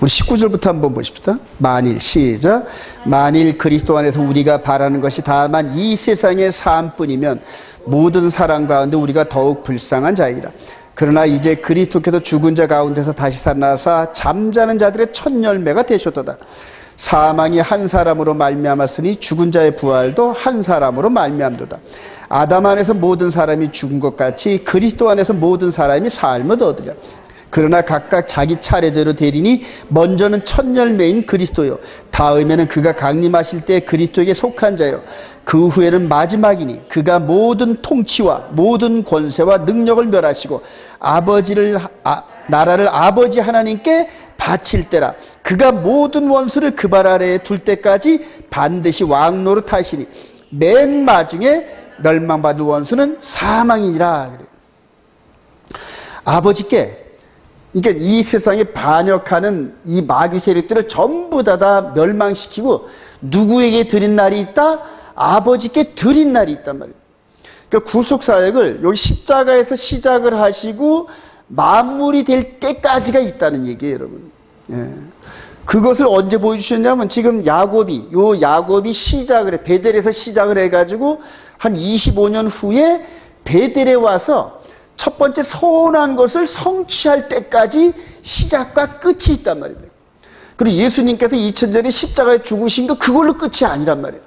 우리 19절부터 한번 보십시다. 만일 시작. 만일 그리스도 안에서 우리가 바라는 것이 다만 이 세상의 삶뿐이면 모든 사람 가운데 우리가 더욱 불쌍한 자이라. 그러나 이제 그리스도께서 죽은 자 가운데서 다시 살아나사 잠자는 자들의 첫 열매가 되셨도다. 사망이 한 사람으로 말미암았으니 죽은 자의 부활도 한 사람으로 말미암도다. 아담 안에서 모든 사람이 죽은 것 같이 그리스도 안에서 모든 사람이 삶을 얻으리라. 그러나 각각 자기 차례대로 되리니 먼저는 첫 열매인 그리스도요 다음에는 그가 강림하실 때 그리스도에게 속한 자요 그 후에는 마지막이니 그가 모든 통치와 모든 권세와 능력을 멸하시고 나라를 아버지 하나님께 바칠 때라. 그가 모든 원수를 그 발 아래에 둘 때까지 반드시 왕노릇 하시니 맨 마중에 멸망받을 원수는 사망이니라. 그래요. 아버지께, 그러니까 이 세상에 반역하는 이 마귀 세력들을 전부 다 멸망시키고 누구에게 드린 날이 있다? 아버지께 드린 날이 있단 말이에요. 그러니까 구속사역을 여기 십자가에서 시작을 하시고 마무리될 때까지가 있다는 얘기예요, 여러분. 예. 그것을 언제 보여주셨냐면 지금 야곱이 시작을 해, 베델에서 시작을 해가지고 한 25년 후에 베델에 와서 첫 번째 선한 것을 성취할 때까지 시작과 끝이 있단 말입니다. 그리고 예수님께서 2000전에 십자가에 죽으신 거 그걸로 끝이 아니란 말이에요.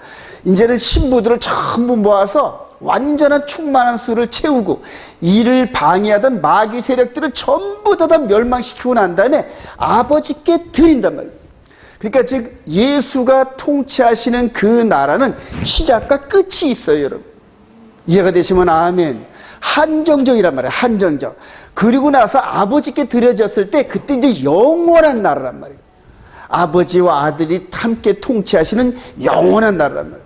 이제는 신부들을 전부 모아서 완전한 충만한 수를 채우고 이를 방해하던 마귀 세력들을 전부 다 멸망시키고 난 다음에 아버지께 드린단 말이에요. 그러니까 즉 예수가 통치하시는 그 나라는 시작과 끝이 있어요, 여러분. 이해가 되시면 아멘. 한정적이란 말이에요. 한정적. 그리고 나서 아버지께 드려졌을 때 그때 이제 영원한 나라란 말이에요. 아버지와 아들이 함께 통치하시는 영원한 나라란 말이에요.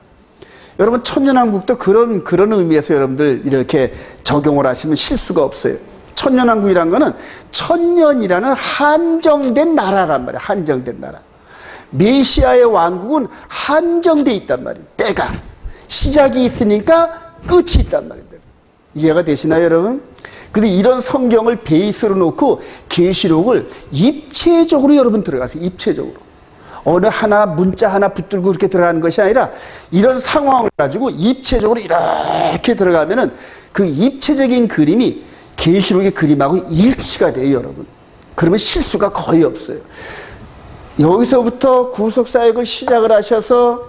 여러분 천년왕국도 그런 의미에서 여러분들 이렇게 적용을 하시면 실수가 없어요. 천년왕국이란 거는 천년이라는 한정된 나라란 말이에요. 한정된 나라. 메시아의 왕국은 한정돼 있단 말이에요. 때가 시작이 있으니까 끝이 있단 말입니다. 이해가 되시나요, 여러분? 근데 이런 성경을 베이스로 놓고 계시록을 입체적으로 여러분 들어가세요. 입체적으로. 어느 하나 문자 하나 붙들고 그렇게 들어가는 것이 아니라 이런 상황을 가지고 입체적으로 이렇게 들어가면은 그 입체적인 그림이 계시록의 그림하고 일치가 돼요, 여러분. 그러면 실수가 거의 없어요. 여기서부터 구속사역을 시작을 하셔서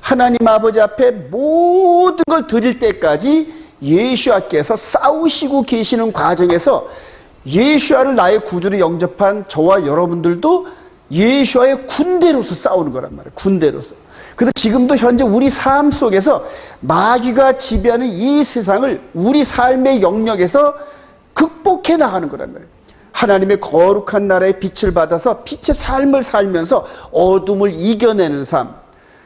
하나님 아버지 앞에 모든 걸 드릴 때까지 예수와께서 싸우시고 계시는 과정에서 예수와를 나의 구주로 영접한 저와 여러분들도 예수와의 군대로서 싸우는 거란 말이에요. 군대로서. 그래서 지금도 현재 우리 삶 속에서 마귀가 지배하는 이 세상을 우리 삶의 영역에서 극복해 나가는 거란 말이에요. 하나님의 거룩한 나라의 빛을 받아서 빛의 삶을 살면서 어둠을 이겨내는 삶,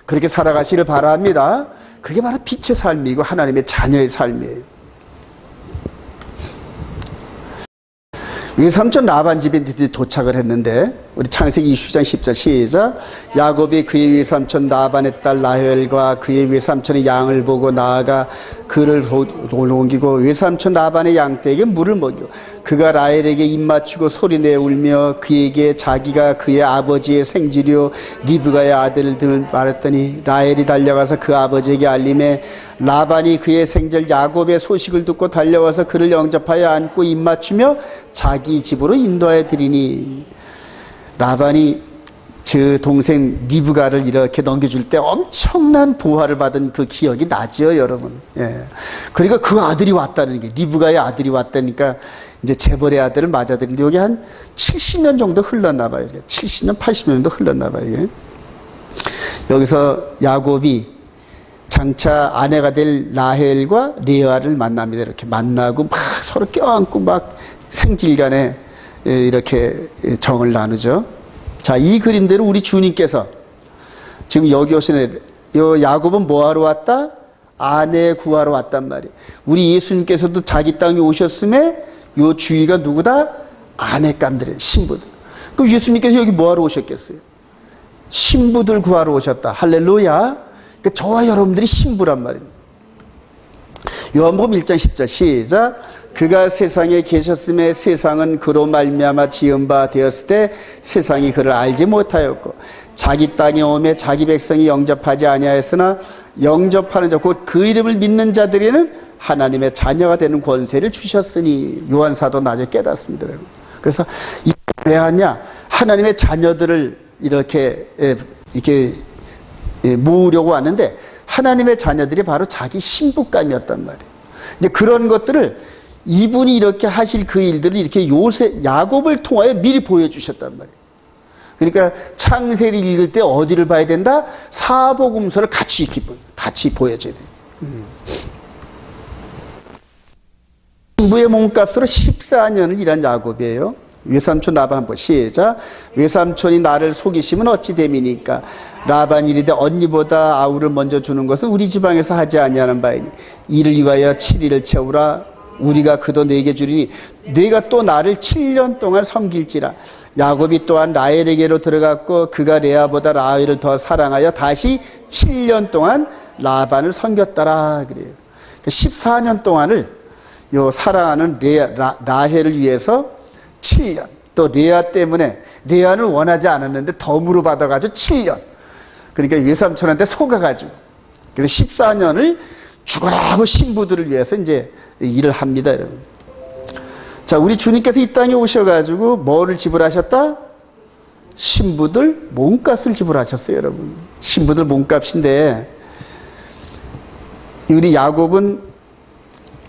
그렇게 살아가시를 바랍니다. 그게 바로 빛의 삶이고 하나님의 자녀의 삶이에요. 외삼촌 라반 집에 도착을 했는데, 우리 창세기 20장 10절 시작. 야곱이 그의 외삼촌 라반의 딸 라헬과 그의 외삼촌의 양을 보고 나아가 그를 옮기고 외삼촌 라반의 양떼에게 물을 먹이고 그가 라헬에게 입 맞추고 소리내어 울며 그에게 자기가 그의 아버지의 생지요 리브가의 아들을 등을 말했더니 라헬이 달려가서 그 아버지에게 알림해 라반이 그의 생절 야곱의 소식을 듣고 달려와서 그를 영접하여 안고 입 맞추며 자기 집으로 인도하여 드리니, 라반이 저 동생 리브가를 이렇게 넘겨줄 때 엄청난 보화를 받은 그 기억이 나죠, 여러분. 예. 그러니까 그 아들이 왔다는 게, 리브가의 아들이 왔다니까 이제 재벌의 아들을 맞아들이는데 여기 한 70년 정도 흘렀나 봐요. 70년, 80년 정도 흘렀나 봐요. 여기서 야곱이 장차 아내가 될 라헬과 레아를 만납니다. 이렇게 만나고 막 서로 껴안고 막 생질간에 이렇게 정을 나누죠. 자, 이 그림대로 우리 주님께서 지금 여기 오시는 야곱은 뭐하러 왔다? 아내 구하러 왔단 말이에요. 우리 예수님께서도 자기 땅에 오셨음에 요 주위가 누구다? 아내감들이에요. 신부들. 그럼 예수님께서 여기 뭐하러 오셨겠어요? 신부들 구하러 오셨다. 할렐루야. 그러니까 저와 여러분들이 신부란 말입니다. 요한복음 1장 10절 시작. 그가 세상에 계셨음에 세상은 그로 말미암아 지은 바 되었을 때 세상이 그를 알지 못하였고 자기 땅에 오매 자기 백성이 영접하지 아니하였으나 영접하는 자 곧 그 이름을 믿는 자들에게는 하나님의 자녀가 되는 권세를 주셨으니, 요한사도 나중에 깨닫습니다. 그래서 이게 왜 하냐? 하나님의 자녀들을 이렇게 모으려고 하는데 하나님의 자녀들이 바로 자기 신부감이었단 말이에요. 이제 그런 것들을 이분이 이렇게 하실 그 일들을 이렇게 야곱을 통하여 미리 보여주셨단 말이에요. 그러니까 창세기를 읽을 때 어디를 봐야 된다? 사복음서를 같이 보여줘야 돼요. 신부의 몸값으로 14년을 일한 야곱이에요. 외삼촌 라반 한번 시작. 외삼촌이 나를 속이시면 어찌 됨이니까 라반이 이르되 언니보다 아우를 먼저 주는 것은 우리 지방에서 하지 아니하는 바이니 이를 위하여 7일을 채우라. 우리가 그도 내게 주리니 네가 또 나를 7년 동안 섬길지라. 야곱이 또한 라헬에게로 들어갔고 그가 레아보다 라헬을 더 사랑하여 다시 7년 동안 라반을 섬겼더라 그래요. 14년 동안을 요 사랑하는 라헬을 위해서 7년, 또 레아 때문에, 레아는 원하지 않았는데 덤으로 받아가지고 7년, 그러니까 외삼촌한테 속아가지고, 그래서 14년을 죽어라고 신부들을 위해서 이제 일을 합니다, 여러분. 자, 우리 주님께서 이 땅에 오셔가지고 뭐를 지불하셨다? 신부들 몸값을 지불하셨어요, 여러분. 신부들 몸값인데, 우리 야곱은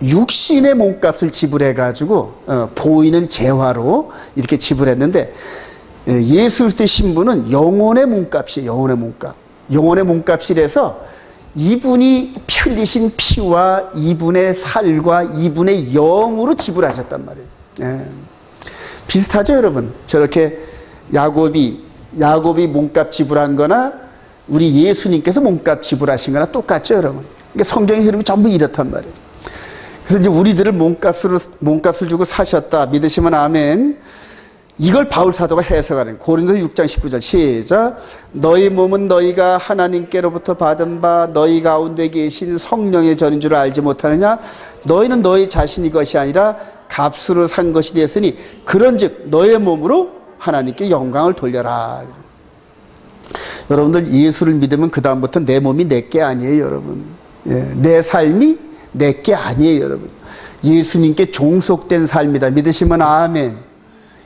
육신의 몸값을 지불해가지고 보이는 재화로 이렇게 지불했는데, 예수 그리스도의 신부는 영혼의 몸값이에요. 영혼의 몸값. 영혼의 몸값이라서 이분이 흘리신 피와 이분의 살과 이분의 영으로 지불하셨단 말이에요. 예. 비슷하죠, 여러분? 저렇게 야곱이 몸값 지불한 거나 우리 예수님께서 몸값 지불하신 거나 똑같죠, 여러분? 그러니까 성경의 흐름이 전부 이렇단 말이에요. 그래서 이제 우리들을 몸값을 주고 사셨다. 믿으시면 아멘. 이걸 바울 사도가 해석하는 고린도 6장 19절 시작. 너희 몸은 너희가 하나님께로부터 받은 바 너희 가운데 계신 성령의 전인 줄 알지 못하느냐? 너희는 너희 자신의 것이 아니라 값으로 산 것이 되었으니 그런즉 너의 몸으로 하나님께 영광을 돌려라. 여러분들 예수를 믿으면 그 다음부터 내 몸이 내게 아니에요, 여러분. 예, 내 삶이 내게 아니에요, 여러분. 예수님께 종속된 삶이다. 믿으시면 아멘.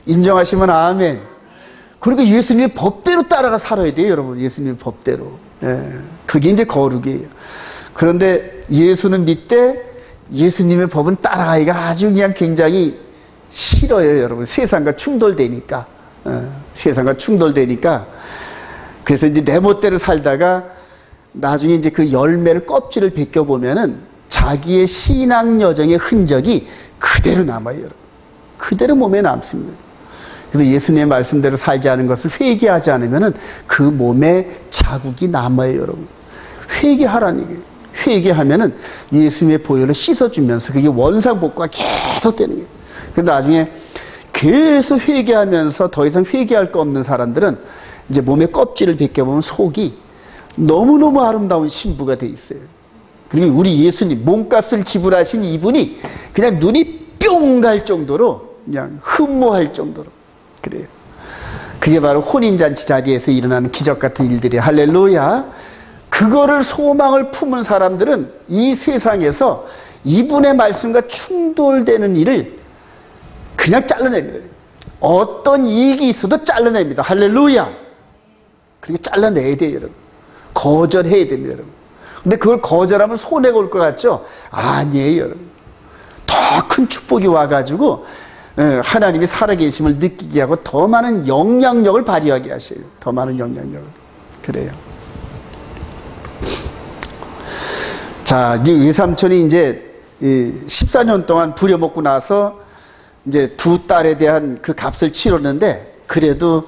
인정하시면 아멘. 그러니까 예수님의 법대로 따라가 살아야 돼요, 여러분. 예수님의 법대로. 예, 그게 이제 거룩이에요. 그런데 예수는 믿되 예수님의 법은 따라가기가 아주 그냥 굉장히 싫어요, 여러분. 세상과 충돌되니까. 세상과 충돌되니까. 그래서 이제 내 멋대로 살다가 나중에 이제 그 열매를 껍질을 벗겨보면은 자기의 신앙 여정의 흔적이 그대로 남아요, 여러분. 그대로 몸에 남습니다. 그래서 예수님의 말씀대로 살지 않은 것을 회개하지 않으면 그 몸에 자국이 남아요, 여러분. 회개하라는 얘기예요. 회개하면은 예수님의 보혈로 씻어주면서 그게 원상복구가 계속 되는 거예요. 그래서 나중에 계속 회개하면서 더 이상 회개할 거 없는 사람들은 이제 몸의 껍질을 벗겨보면 속이 너무너무 아름다운 신부가 돼 있어요. 그리고 우리 예수님 몸값을 지불하신 이분이 그냥 눈이 뿅 갈 정도로 그냥 흠모할 정도로 그래요. 그게 바로 혼인잔치 자리에서 일어나는 기적 같은 일들이에요. 할렐루야. 그거를 소망을 품은 사람들은 이 세상에서 이분의 말씀과 충돌되는 일을 그냥 잘라냅니다. 어떤 이익이 있어도 잘라냅니다. 할렐루야. 그렇게 잘라내야 돼요, 여러분. 거절해야 됩니다, 여러분. 근데 그걸 거절하면 손해가 올 것 같죠? 아니에요, 여러분. 더 큰 축복이 와가지고 하나님이 살아계심을 느끼게 하고 더 많은 영향력을 발휘하게 하셔요. 더 많은 영향력을. 그래요. 자, 이제 외삼촌이 이제 14년 동안 부려먹고 나서 이제 두 딸에 대한 그 값을 치렀는데 그래도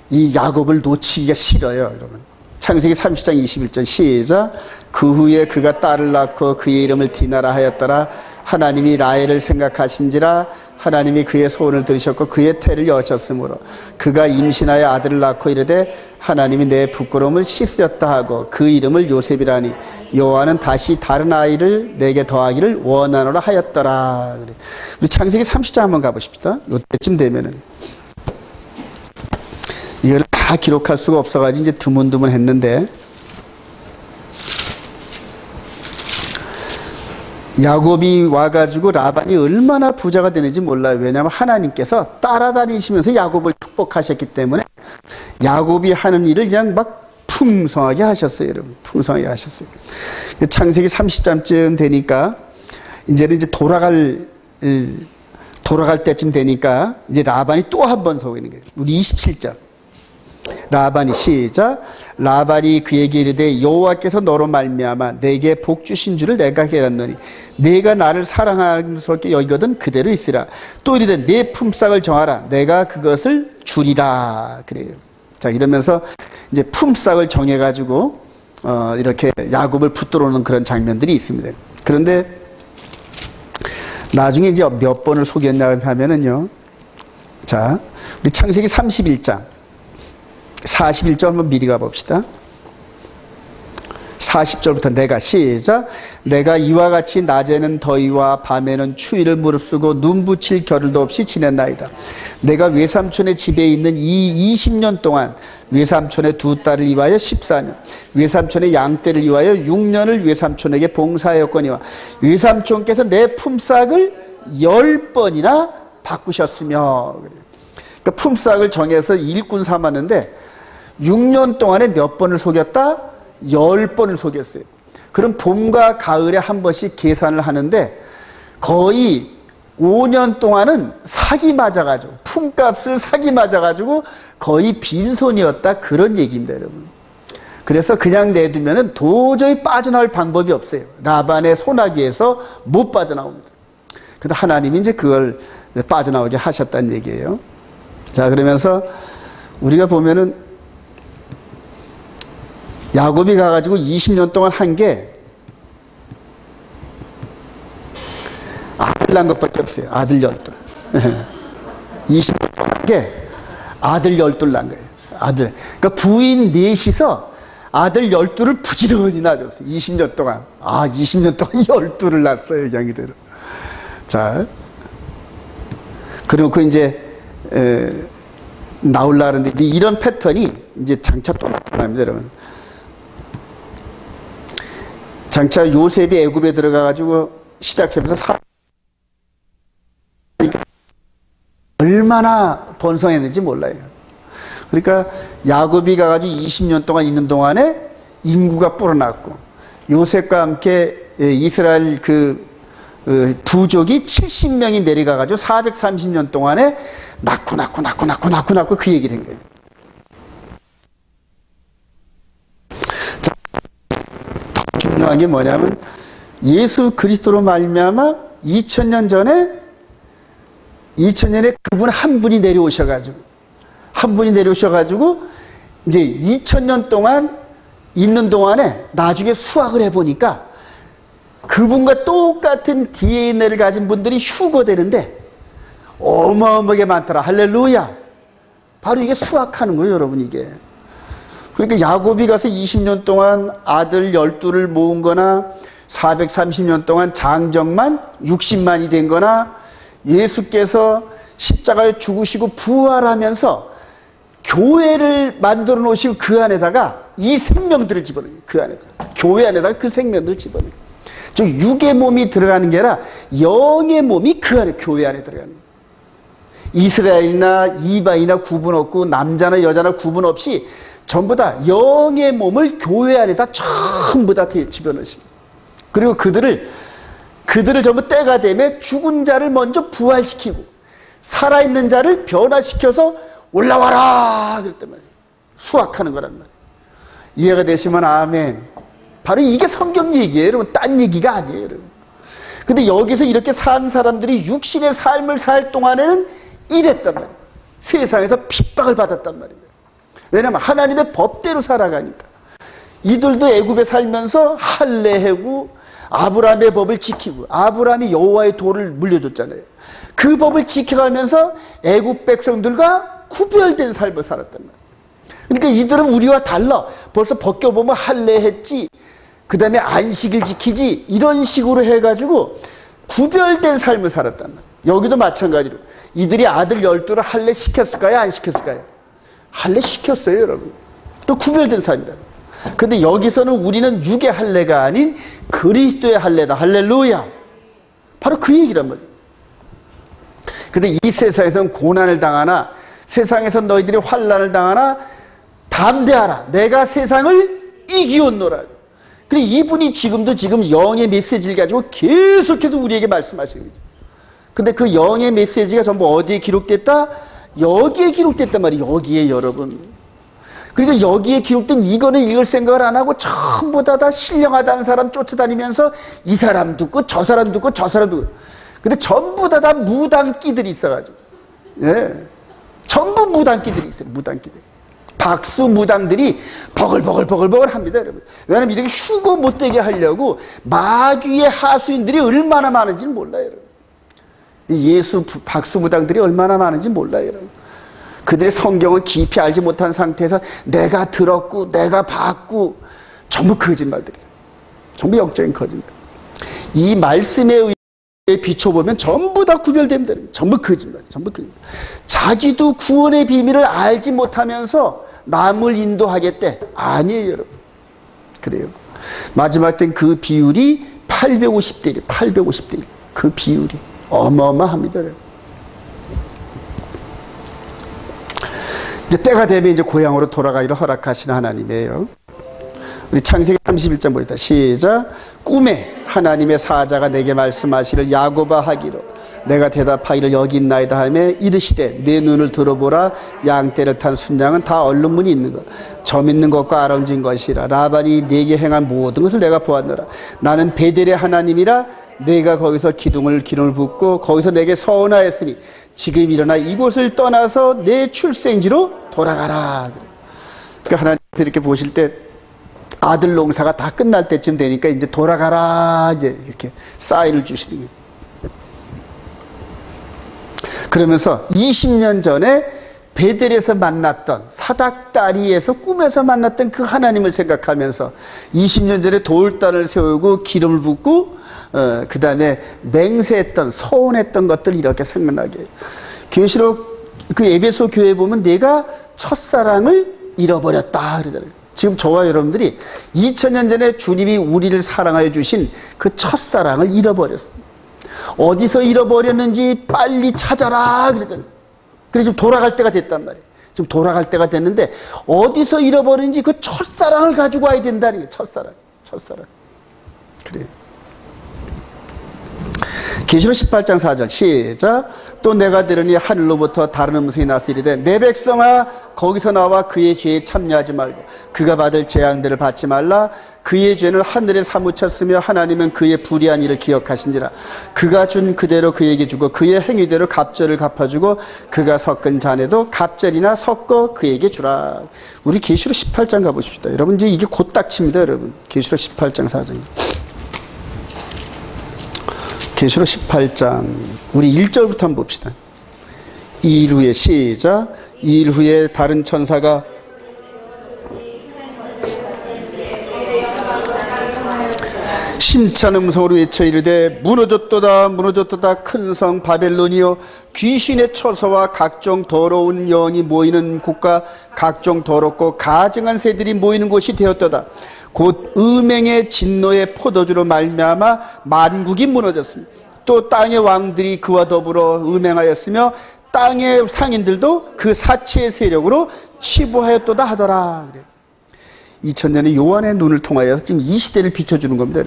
이 야곱을 놓치기가 싫어요, 여러분. 창세기 30장 21절 시작. 그 후에 그가 딸을 낳고 그의 이름을 디나라 하였더라. 하나님이 라헬을 생각하신지라. 하나님이 그의 소원을 들으셨고 그의 태를 여셨으므로 그가 임신하여 아들을 낳고 이르되 하나님이 내 부끄러움을 씻으셨다 하고 그 이름을 요셉이라니 여호와는 다시 다른 아이를 내게 더하기를 원하노라 하였더라. 우리 창세기 30장 한번 가보십시다. 이때쯤 되면은 이걸 다 기록할 수가 없어가지고 이제 드문드문 했는데 야곱이 와가지고 라반이 얼마나 부자가 되는지 몰라요. 왜냐하면 하나님께서 따라다니시면서 야곱을 축복하셨기 때문에 야곱이 하는 일을 그냥 막 풍성하게 하셨어요, 여러분. 풍성하게 하셨어요. 창세기 30장쯤 되니까 이제는 이제 돌아갈 때쯤 되니까 이제 라반이 또 한 번 속이는 거예요. 우리 27절. 라반이 시작. 라반이 그에게 이르되 여호와께서 너로 말미암아 내게 복 주신 줄을 내가 깨닫노니 내가 나를 사랑스럽게 여기거든 그대로 있으라. 또 이르되 내 품삯을 정하라. 내가 그것을 주리라. 그래요. 자, 이러면서 이제 품삯을 정해가지고 이렇게 야곱을 붙들어오는 그런 장면들이 있습니다. 그런데 나중에 이제 몇 번을 속였냐 하면은요. 자, 우리 창세기 31장 41절 한번 미리 가봅시다. 40절부터 내가 시작. 내가 이와 같이 낮에는 더위와 밤에는 추위를 무릅쓰고 눈 붙일 겨를도 없이 지냈나이다. 내가 외삼촌의 집에 있는 이 20년 동안 외삼촌의 두 딸을 위하여 14년, 외삼촌의 양떼를 위하여 6년을 외삼촌에게 봉사하였거니와 외삼촌께서 내 품삯을 10번이나 바꾸셨으며. 그러니까 품삯을 정해서 일꾼 삼았는데 6년 동안에 몇 번을 속였다? 10번을 속였어요. 그럼 봄과 가을에 한 번씩 계산을 하는데 거의 5년 동안은 사기 맞아가지고 품값을 사기 맞아가지고 거의 빈손이었다, 그런 얘기입니다, 여러분. 그래서 그냥 내두면은 도저히 빠져나올 방법이 없어요. 라반의 소나기에서 못 빠져나옵니다. 근데 하나님이 이제 그걸 빠져나오게 하셨다는 얘기예요. 자, 그러면서 우리가 보면은 야곱이 가가지고 20년 동안 한 게 아들 난 것밖에 없어요. 아들 12. 20년 동안 한 게 아들 12 난 거예요. 아들. 그러니까 부인 넷이서 아들 12를 부지런히 낳았어요. 20년 동안. 20년 동안 12를 낳았어요. 그냥 이대로. 자. 그러고 이제 나올라 그러는데 이런 패턴이 이제 장차 또 나타납니다, 여러분. 장차 요셉이 애굽에 들어가가지고 시작하면서 얼마나 번성했는지 몰라요. 그러니까 야곱이 가가지고 20년 동안 있는 동안에 인구가 불어났고 요셉과 함께 이스라엘 부족이 70명이 내려가가지고 430년 동안에 낳고 그 얘기를 한 거예요. 자, 더 중요한 게 뭐냐면 예수 그리스도로 말미암아 2000년 전에 2000년에 그분 한 분이 내려오셔가지고 이제 2000년 동안 있는 동안에 나중에 수학을 해보니까 그분과 똑같은 DNA를 가진 분들이 휴거되는데 어마어마하게 많더라. 할렐루야. 바로 이게 수학하는 거예요, 여러분. 이게. 그러니까 야곱이 가서 20년 동안 아들 12를 모은 거나 430년 동안 장정만 60만이 된 거나 예수께서 십자가에 죽으시고 부활하면서 교회를 만들어 놓으시고 그 안에다가 이 생명들을 집어넣어요. 그 안에다가. 교회 안에다가 그 생명들을 집어넣어요. 즉 육의 몸이 들어가는 게 아니라 영의 몸이 그 안에 교회 안에 들어가는 거예요. 이스라엘이나 이방이나 구분 없고 남자나 여자나 구분 없이 전부 다 영의 몸을 교회 안에다 전부 다 집어넣으시고 그리고 그들을 전부 때가 되면 죽은 자를 먼저 부활시키고 살아있는 자를 변화시켜서 올라와라 그랬단 말이에요. 수학하는 거란 말이에요. 이해가 되시면 아멘. 바로 이게 성경 얘기예요, 여러분. 딴 얘기가 아니에요, 여러분. 근데 여기서 이렇게 산 사람들이 육신의 삶을 살 동안에는 이랬단 말이에요. 세상에서 핍박을 받았단 말이에요. 왜냐하면 하나님의 법대로 살아가니까. 이들도 애굽에 살면서 할례하고 아브라함의 법을 지키고 아브라함이 여호와의 도를 물려줬잖아요. 그 법을 지켜가면서 애굽 백성들과 구별된 삶을 살았단 말이에요. 그러니까 이들은 우리와 달라. 벌써 벗겨보면 할례했지, 그 다음에 안식일 지키지, 이런 식으로 해가지고 구별된 삶을 살았단 말이에요. 여기도 마찬가지로 이들이 아들 12를 할례 시켰을까요? 안 시켰을까요? 할례 시켰어요, 여러분. 또 구별된 삶이라. 근데 여기서는 우리는 육의 할례가 아닌 그리스도의 할례다. 할렐루야. 바로 그 얘기란 말이에요. 근데 이 세상에서는 고난을 당하나 세상에서 너희들이 환난을 당하나 담대하라. 내가 세상을 이기었노라. 그리고 이분이 지금 영의 메시지를 가지고 계속해서 우리에게 말씀하시는 거죠. 근데 그 영의 메시지가 전부 어디에 기록됐다? 여기에 기록됐단 말이에요. 여기에, 여러분. 그러니까 여기에 기록된 이거는 읽을 생각을 안 하고 전부 다 신령하다는 사람 쫓아다니면서 이 사람 듣고 저 사람 듣고 저 사람 듣고. 근데 전부 다 무당끼들이 있어가지고. 예. 전부 무당끼들이 있어요. 무당끼들. 박수 무당들이 버글버글 합니다, 여러분. 왜냐하면 이렇게 휴거 못되게 하려고 마귀의 하수인들이 얼마나 많은지는 몰라요, 여러분. 예수 박수 무당들이 얼마나 많은지 몰라요, 여러분. 그들의 성경을 깊이 알지 못한 상태에서 내가 들었고 내가 봤고 전부 거짓말들이죠. 전부 영적인 거짓말. 이 말씀에 의해 비춰보면 전부 다 구별됩니다. 전부 거짓말. 전부 거짓말. 자기도 구원의 비밀을 알지 못하면서 남을 인도하겠대. 아니에요, 여러분. 그래요. 마지막 땐 그 비율이 850대 1. 850대 1. 그 비율이 어마어마합니다, 여러분. 이제 때가 되면 이제 고향으로 돌아가기를 허락하시는 하나님이에요. 우리 창세기 31장 보겠다. 시작. 꿈에 하나님의 사자가 내게 말씀하시를 야곱아 하기로 내가 대답하기를 여기 있나이다 하며 이르시되 내 눈을 들어보라. 양떼를 탄 순양은 다 얼룩무늬 있는 것 점 있는 것과 아름진 것이라. 라반이 네게 행한 모든 것을 내가 보았노라. 나는 베델의 하나님이라. 내가 거기서 기둥을 붓고 거기서 내게 서원하였으니 지금 일어나 이곳을 떠나서 내 출생지로 돌아가라. 그러니까 하나님 이렇게 보실 때 아들 농사가 다 끝날 때쯤 되니까 이제 돌아가라, 이제 이렇게 사인을 주시는 거예요. 그러면서 20년 전에 베델에서 만났던 사닥다리에서 꿈에서 만났던 그 하나님을 생각하면서 20년 전에 돌단을 세우고 기름을 붓고 그 다음에 맹세했던 서원했던 것들 이렇게 생각나게 해요. 계시록 그 에베소 교회에 보면 내가 첫사랑을 잃어버렸다 그러잖아요. 지금 저와 여러분들이 2000년 전에 주님이 우리를 사랑하여 주신 그 첫사랑을 잃어버렸습니다. 어디서 잃어버렸는지 빨리 찾아라 그러잖아요. 그래서 지금 돌아갈 때가 됐단 말이에요. 지금 돌아갈 때가 됐는데 어디서 잃어버렸는지 그 첫사랑을 가지고 와야 된다는 거예요. 첫사랑. 그래요. 계시록 18장 4절 시작. 또 내가 들으니 하늘로부터 다른 음성이 나서 이르되 내 백성아 거기서 나와 그의 죄에 참여하지 말고 그가 받을 재앙들을 받지 말라. 그의 죄는 하늘에 사무쳤으며 하나님은 그의 불의한 일을 기억하신지라. 그가 준 그대로 그에게 주고 그의 행위대로 갑절을 갚아주고 그가 섞은 잔에도 갑절이나 섞어 그에게 주라. 우리 계시록 18장 가보십시다. 여러분 이제 이게 곧 닥칩니다. 여러분 계시록 18장 4절. 계시록 18장 우리 1절부터 한번 봅시다. 2일 후에 시작. 2일 후에 다른 천사가 심찬 음성으로 외쳐 이르되 무너졌도다 무너졌도다 큰 성 바벨론이여 귀신의 처소와 각종 더러운 영이 모이는 곳과 각종 더럽고 가증한 새들이 모이는 곳이 되었도다. 곧 음행의 진노의 포도주로 말미암아 만국이 무너졌습니다. 또 땅의 왕들이 그와 더불어 음행하였으며 땅의 상인들도 그 사체의 세력으로 치부하였도다 하더라. 2000년의 요한의 눈을 통하여서 지금 이 시대를 비춰주는 겁니다.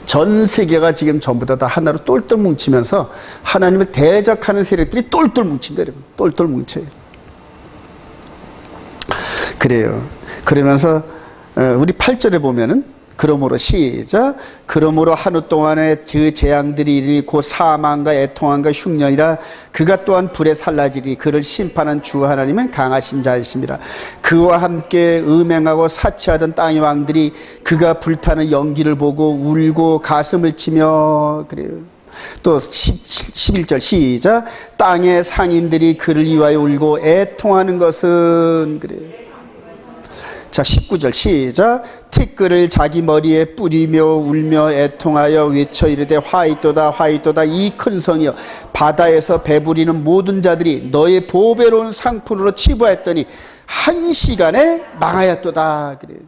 전 세계가 지금 전부 다 하나로 똘똘 뭉치면서 하나님을 대적하는 세력들이 똘똘 뭉칩니다. 여러분. 똘똘 뭉쳐요. 그래요. 그러면서 우리 8절에 보면은 그러므로 시작. 그러므로 한 해 동안에 그 재앙들이 이르니 곧 사망과 애통함과 흉년이라. 그가 또한 불에 살라지리. 그를 심판한 주 하나님은 강하신 자이심이라. 그와 함께 음행하고 사치하던 땅의 왕들이 그가 불타는 연기를 보고 울고 가슴을 치며 그래요. 또 11절 시작. 땅의 상인들이 그를 위하여 울고 애통하는 것은 그래요. 자 19절 시작. 티끌을 자기 머리에 뿌리며 울며 애통하여 외쳐 이르되 화이또다 화이또다 이 큰 성이여 바다에서 배부리는 모든 자들이 너의 보배로운 상품으로 치부하였더니 한 시간에 망하였도다. 그래요.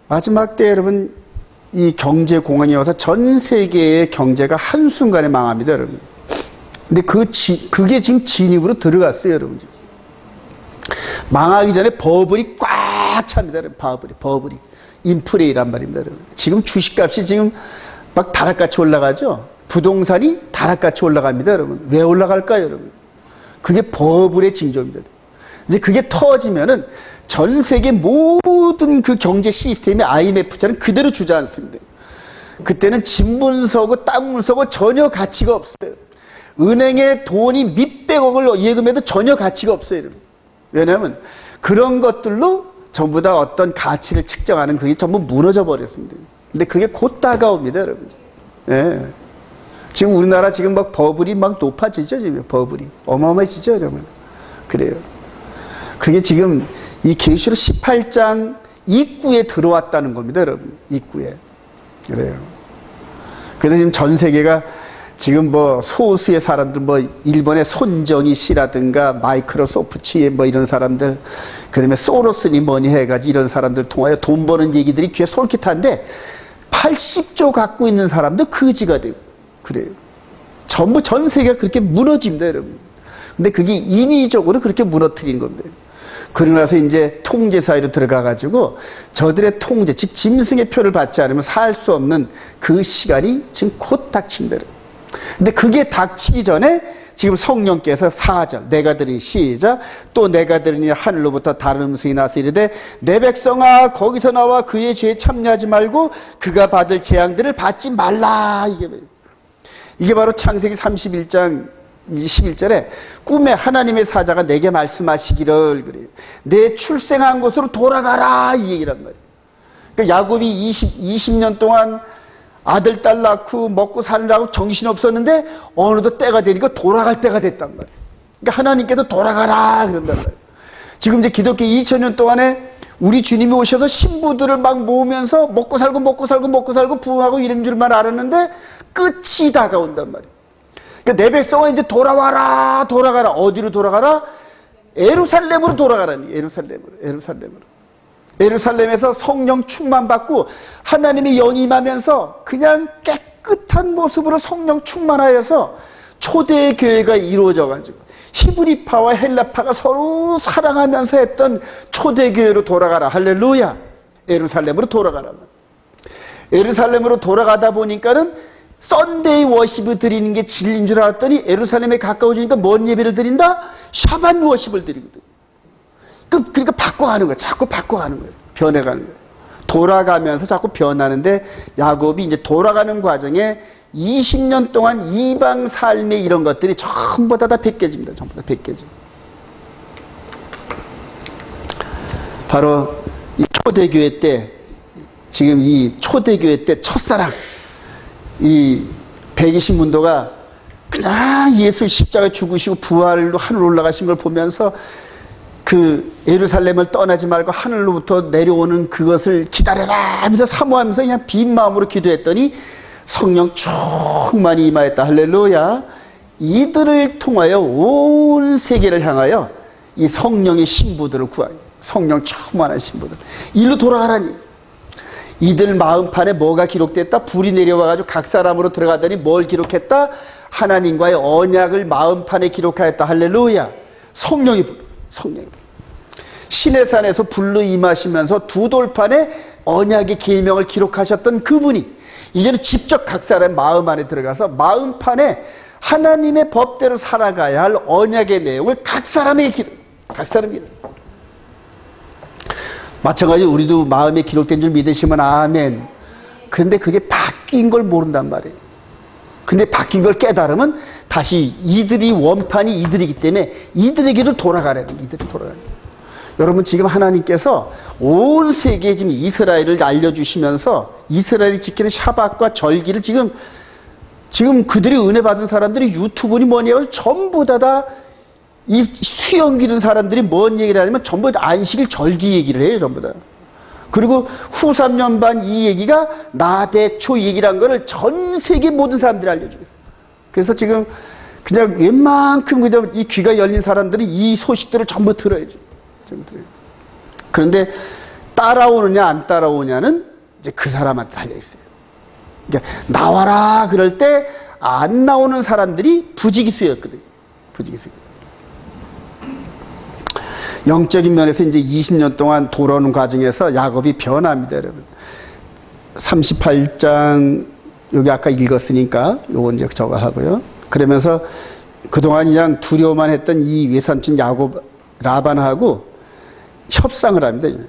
마지막 때 여러분 이 경제 공황이 와서 전 세계의 경제가 한순간에 망합니다. 여러분. 근데 그게 지금 진입으로 들어갔어요. 여러분. 망하기 전에 버블이 꽉 찹니다. 버블이. 인플레이란 말입니다. 여러분. 지금 주식값이 지금 막 다락같이 올라가죠. 부동산이 다락같이 올라갑니다. 여러분. 왜 올라갈까요? 여러분. 그게 버블의 징조입니다. 이제 그게 터지면은 전 세계 모든 그 경제 시스템이 IMF처럼 그대로 주저앉습니다. 그때는 집 문서고 땅 문서고 전혀 가치가 없어요. 은행에 돈이 몇백억을 예금해도 전혀 가치가 없어요. 여러분. 왜냐하면 그런 것들로 전부 다 어떤 가치를 측정하는 그게 전부 무너져 버렸습니다. 근데 그게 곧 다가옵니다, 여러분. 예. 지금 우리나라 지금 막 버블이 막 높아지죠, 지금 버블이 어마어마해지죠, 여러분. 그래요. 그게 지금 이 계시록 18장 입구에 들어왔다는 겁니다, 여러분. 입구에. 그래요. 그래서 지금 전 세계가 지금 뭐 소수의 사람들 뭐 일본의 손정희 씨라든가 마이크로소프트 뭐 이런 사람들 그다음에 소로스니 뭐니 해가지고 이런 사람들 통하여 돈 버는 얘기들이 귀에 솔깃한데 80조 갖고 있는 사람도 거지가 되고 그래요. 전부 전 세계가 그렇게 무너집니다, 여러분. 근데 그게 인위적으로 그렇게 무너뜨리는 겁니다. 그러고 나서 이제 통제 사회로 들어가가지고 저들의 통제, 즉 짐승의 표를 받지 않으면 살 수 없는 그 시간이 지금 곧 닥칩니다. 근데 그게 닥치기 전에 지금 성령께서 4절 내가 들으니 시작. 또 내가 들으니 하늘로부터 다른 음성이 나서 이르되 내 백성아 거기서 나와 그의 죄에 참여하지 말고 그가 받을 재앙들을 받지 말라. 이게 바로 창세기 31장 11절에 꿈에 하나님의 사자가 내게 말씀하시기를 그래요. 내 출생한 곳으로 돌아가라 이 얘기란 말이에요. 그러니까 야곱이 20년 동안 아들, 딸 낳고 먹고 사느라고 정신없었는데 어느덧 때가 되니까 돌아갈 때가 됐단 말이에요. 그러니까 하나님께서 돌아가라 그런단 말이에요. 지금 이제 기독교 2000년 동안에 우리 주님이 오셔서 신부들을 막 모으면서 먹고 살고 부흥하고 이런 줄만 알았는데 끝이 다가온단 말이에요. 그러니까 내 백성아 이제 돌아와라 돌아가라. 어디로 돌아가라? 예루살렘으로 돌아가라니. 예루살렘으로. 예루살렘에서 성령 충만받고 하나님의 영이 임하면서 그냥 깨끗한 모습으로 성령 충만하여서 초대 교회가 이루어져가지고 히브리파와 헬라파가 서로 사랑하면서 했던 초대 교회로 돌아가라. 할렐루야. 예루살렘으로 돌아가라. 예루살렘으로 돌아가다 보니까는 썬데이 워십을 드리는 게 진리인 줄 알았더니 예루살렘에 가까워지니까 뭔 예배를 드린다? 샤반 워십을 드리거든. 그러니까 바꿔가는 거야. 자꾸 바꿔가는 거예요. 변해가는 거예요. 돌아가면서 자꾸 변하는데 야곱이 이제 돌아가는 과정에 20년 동안 이방 삶의 이런 것들이 전부 다 벗겨집니다. 전부 다 벗겨져. 바로 이 초대교회 때, 지금 이 초대교회 때 첫사랑, 이 120문도가 그냥 예수 십자가에 죽으시고 부활로 하늘 올라가신 걸 보면서 그 예루살렘을 떠나지 말고 하늘로부터 내려오는 그것을 기다려라 하면서 사모하면서 그냥 빈 마음으로 기도했더니 성령 충만히 임하였다. 할렐루야. 이들을 통하여 온 세계를 향하여 이 성령의 신부들을 구하여, 성령 충만한 신부들, 일로 돌아가라니. 이들 마음판에 뭐가 기록됐다? 불이 내려와가지고 각 사람으로 들어가더니 뭘 기록했다? 하나님과의 언약을 마음판에 기록하였다. 할렐루야. 성령이 불, 성령이 불. 시내산에서 불로 임하시면서 두 돌판에 언약의 계명을 기록하셨던 그분이 이제는 직접 각 사람의 마음 안에 들어가서 마음판에 하나님의 법대로 살아가야 할 언약의 내용을 각 사람에게 기록, 각 사람에게. 마찬가지로 우리도 마음에 기록된 줄 믿으시면 아멘. 그런데 그게 바뀐 걸 모른단 말이에요. 근데 바뀐 걸 깨달으면 다시 이들이 원판이 이들이기 때문에 이들에게도 돌아가라는 거예요. 이들이 돌아가는 거예요. 여러분 지금 하나님께서 온 세계에 지금 이스라엘을 알려주시면서 이스라엘이 지키는 샤밧과 절기를 지금 그들이 은혜 받은 사람들이 유튜브니 뭐니 해서 전부 다 이 수영 기른 사람들이 뭔 얘기를 하냐면 전부 다 안식일 절기 얘기를 해요. 전부 다. 그리고 후 3년 반 이 얘기가 나대초 얘기란 거를 전 세계 모든 사람들이 알려주고 있어요. 그래서 지금 그냥 웬만큼 그냥 이 귀가 열린 사람들이 이 소식들을 전부 들어야죠. 그런데 따라오느냐 안 따라오냐는 이제 그 사람한테 달려있어요. 그러니까 나와라 그럴 때 안 나오는 사람들이 부지기수였거든요. 부지기수. 영적인 면에서 이제 20년 동안 돌아오는 과정에서 야곱이 변합니다, 여러분. 38장 여기 아까 읽었으니까 요건 이제 저거 하고요. 그러면서 그동안 그냥 두려워만 했던 이 외삼촌 야곱 라반하고 협상을 합니다.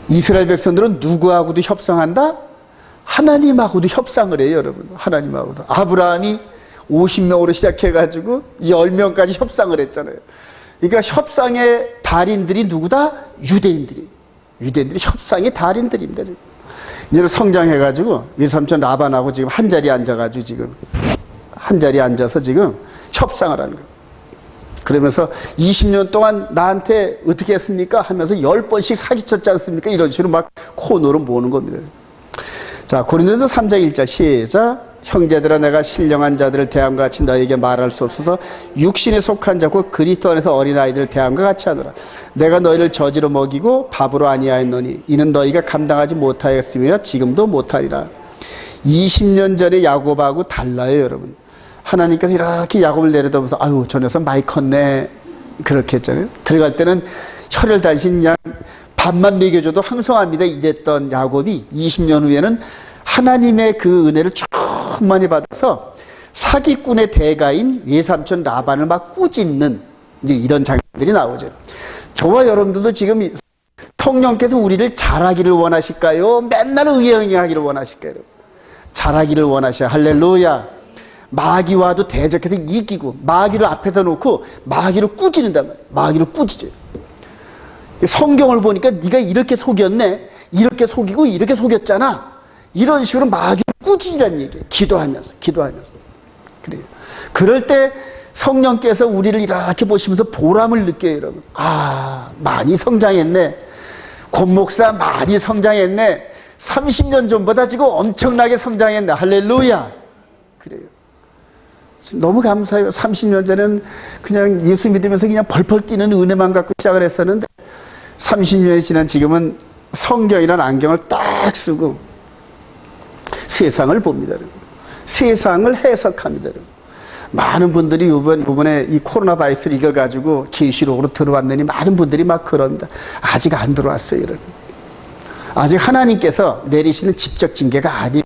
이스라엘 백성들은 누구하고도 협상한다? 하나님하고도 협상을 해요, 여러분. 하나님하고도. 아브라함이 50명으로 시작해가지고 10명까지 협상을 했잖아요. 그러니까 협상의 달인들이 누구다? 유대인들이. 유대인들이 협상의 달인들입니다. 이제 성장해가지고 외삼촌 라반하고 지금 한 자리에 앉아가지고 지금 한 자리에 앉아서 지금 협상을 하는 거예요. 그러면서 20년 동안 나한테 어떻게 했습니까? 하면서 10번씩 사기쳤지 않습니까? 이런 식으로 막 코너로 모으는 겁니다. 자, 고린도전서 3장 1절 시작. 형제들아 내가 신령한 자들을 대함과 같이 너에게 말할 수 없어서 육신에 속한 자고 그리스도 안에서 어린아이들을 대함과 같이 하노라. 내가 너희를 저지로 먹이고 밥으로 아니하였노니 이는 너희가 감당하지 못하였으며 지금도 못하리라. 20년 전에 야곱하고 달라요, 여러분. 하나님께서 이렇게 야곱을 내려다보면서 아유 저 녀석 많이 컸네 그렇게 했잖아요. 들어갈 때는 혈혈 단신 그냥 밥만 먹여줘도 항성합니다 이랬던 야곱이 20년 후에는 하나님의 그 은혜를 충만히 받아서 사기꾼의 대가인 외삼촌 라반을 막 꾸짖는 이제 이런 장면들이 나오죠. 저와 여러분들도 지금 성령께서 우리를 잘하기를 원하실까요? 맨날 의행하기를 원하실까요? 잘하기를 원하셔야 할렐루야. 마귀와도 대적해서 이기고 마귀를 앞에다 놓고 마귀를 꾸짖는단 말이에요. 마귀를 꾸짖어요. 성경을 보니까 네가 이렇게 속였네, 이렇게 속이고 이렇게 속였잖아, 이런 식으로 마귀를 꾸짖으라는 얘기예요. 기도하면서 그래요. 그럴 때 성령께서 우리를 이렇게 보시면서 보람을 느껴요, 여러분. 아, 많이 성장했네, 권 목사 많이 성장했네, 30년 전보다 지금 엄청나게 성장했네, 할렐루야. 그래요. 너무 감사해요. 30년 전에는 그냥 예수 믿으면서 그냥 펄펄 뛰는 은혜만 갖고 시작을 했었는데 30년이 지난 지금은 성경이라는 안경을 딱 쓰고 세상을 봅니다. 세상을 해석합니다. 많은 분들이 이번에 이 코로나 바이러스를 이겨가지고 계시록으로 들어왔느니 많은 분들이 막 그럽니다. 아직 안 들어왔어요, 여러분. 아직 하나님께서 내리시는 직접 징계가 아니에요.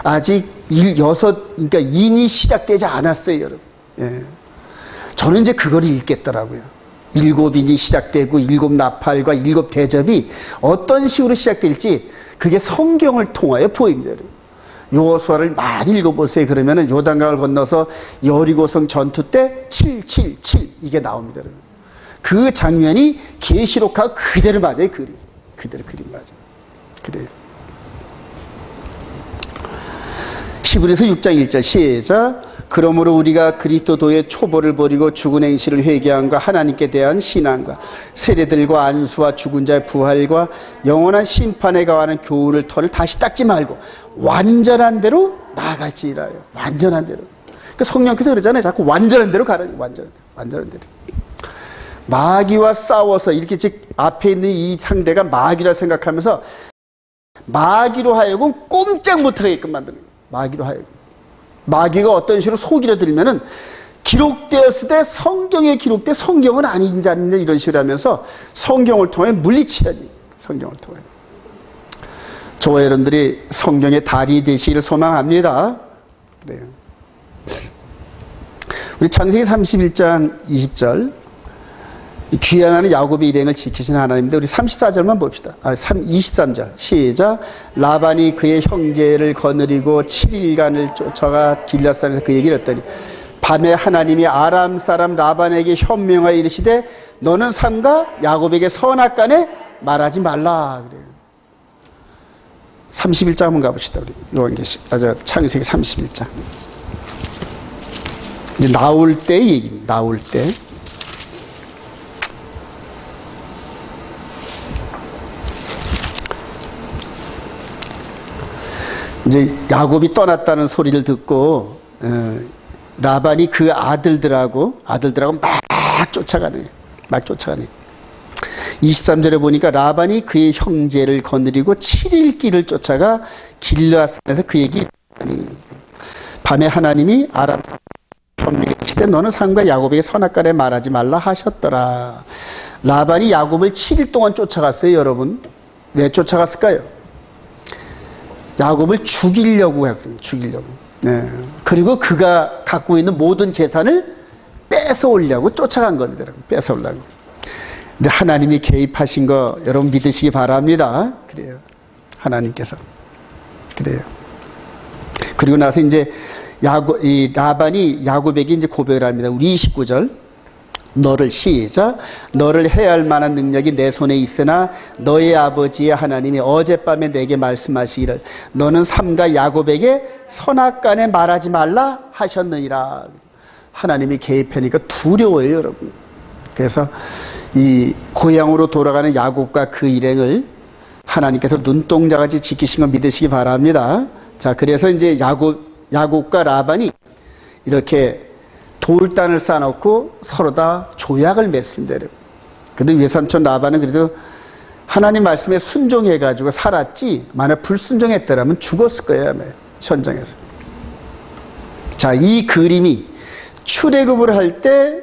아직 그러니까 인이 시작되지 않았어요, 여러분. 예. 저는 이제 그걸 읽겠더라고요. 7인이 시작되고 7 나팔과 7 대접이 어떤 식으로 시작될지 그게 성경을 통하여 보입니다. 여호수아를 많이 읽어보세요. 그러면은 요단강을 건너서 여리고성 전투 때 777 이게 나옵니다. 그 장면이 계시록하고 그대로 맞아요. 그대로 그림 맞아요. 그래요. 히브리서 6장 1절 시작. 그러므로 우리가 그리스도의 초보를 버리고 죽은 행실을 회개함과 하나님께 대한 신앙과 세례들과 안수와 죽은 자의 부활과 영원한 심판에 관한 교훈을 터를 다시 닦지 말고 완전한 대로 나아갈지니라요. 완전한 대로. 그러니까 성령께서 그러잖아요. 자꾸 완전한 대로 가라니. 완전한 대로. 마귀와 싸워서 이렇게 즉 앞에 있는 이 상대가 마귀라 생각하면서 마귀로 하여금 꼼짝 못하게끔 만드는 거예요. 마귀로 하여금. 마귀가 어떤 식으로 속이려 들면은 기록되었을 때 성경에 기록돼 성경은 아닌 자인데 이런 식으로 하면서 성경을 통해 물리치려니. 성경을 통해. 저와 여러분들이 성경의 달인이 되시기를 소망합니다. 그래요. 우리 창세기 31장 20절 귀환하는 야곱의 일행을 지키신 하나님인데 우리 34절만 봅시다. 23절 시작. 라반이 그의 형제를 거느리고 7일간을 쫓아가 길앗산에서 그 얘기를 했더니 밤에 하나님이 아람 사람 라반에게 현명하여 이르시되 너는 삼가 야곱에게 선악간에 말하지 말라. 그래요. 31장 한번 가봅시다. 우리 요한계시 창세기 31장. 이제 나올 때 얘기입니다. 나올 때. 이제 야곱이 떠났다는 소리를 듣고 라반이 그 아들들하고 막 쫓아가네. 23절에 보니까 라반이 그의 형제를 거느리고 7일 길을 쫓아가 길앗산에서 그에게 밤에 하나님이 아람 시대 너는 삼가 야곱에게 선악간에 말하지 말라 하셨더라. 라반이 야곱을 7일 동안 쫓아갔어요, 여러분. 왜 쫓아갔을까요? 야곱을 죽이려고 했어요. 죽이려고. 네. 그리고 그가 갖고 있는 모든 재산을 뺏어오려고 쫓아간 겁니다. 뺏어오려고. 근데 하나님이 개입하신 거 여러분 믿으시기 바랍니다. 그래요. 하나님께서. 그래요. 그리고 나서 이제 라반이 야곱에게 이제 고백을 합니다. 우리 29절. 너를 시작. 너를 해야 할 만한 능력이 내 손에 있으나 너의 아버지의 하나님이 어젯밤에 내게 말씀하시기를 너는 삼가 야곱에게 선악간에 말하지 말라 하셨느니라. 하나님이 개입하니까 두려워요, 여러분. 그래서 이 고향으로 돌아가는 야곱과 그 일행을 하나님께서 눈동자같이 지키신 걸 믿으시기 바랍니다. 자, 그래서 이제 야곱과 라반이 이렇게 돌단을 쌓아놓고 서로 다 조약을 맺습니다. 근데 외삼촌 라반은 그래도 하나님 말씀에 순종해가지고 살았지, 만약 불순종했더라면 죽었을 거예요, 현장에서. 자, 이 그림이 출애굽을 할 때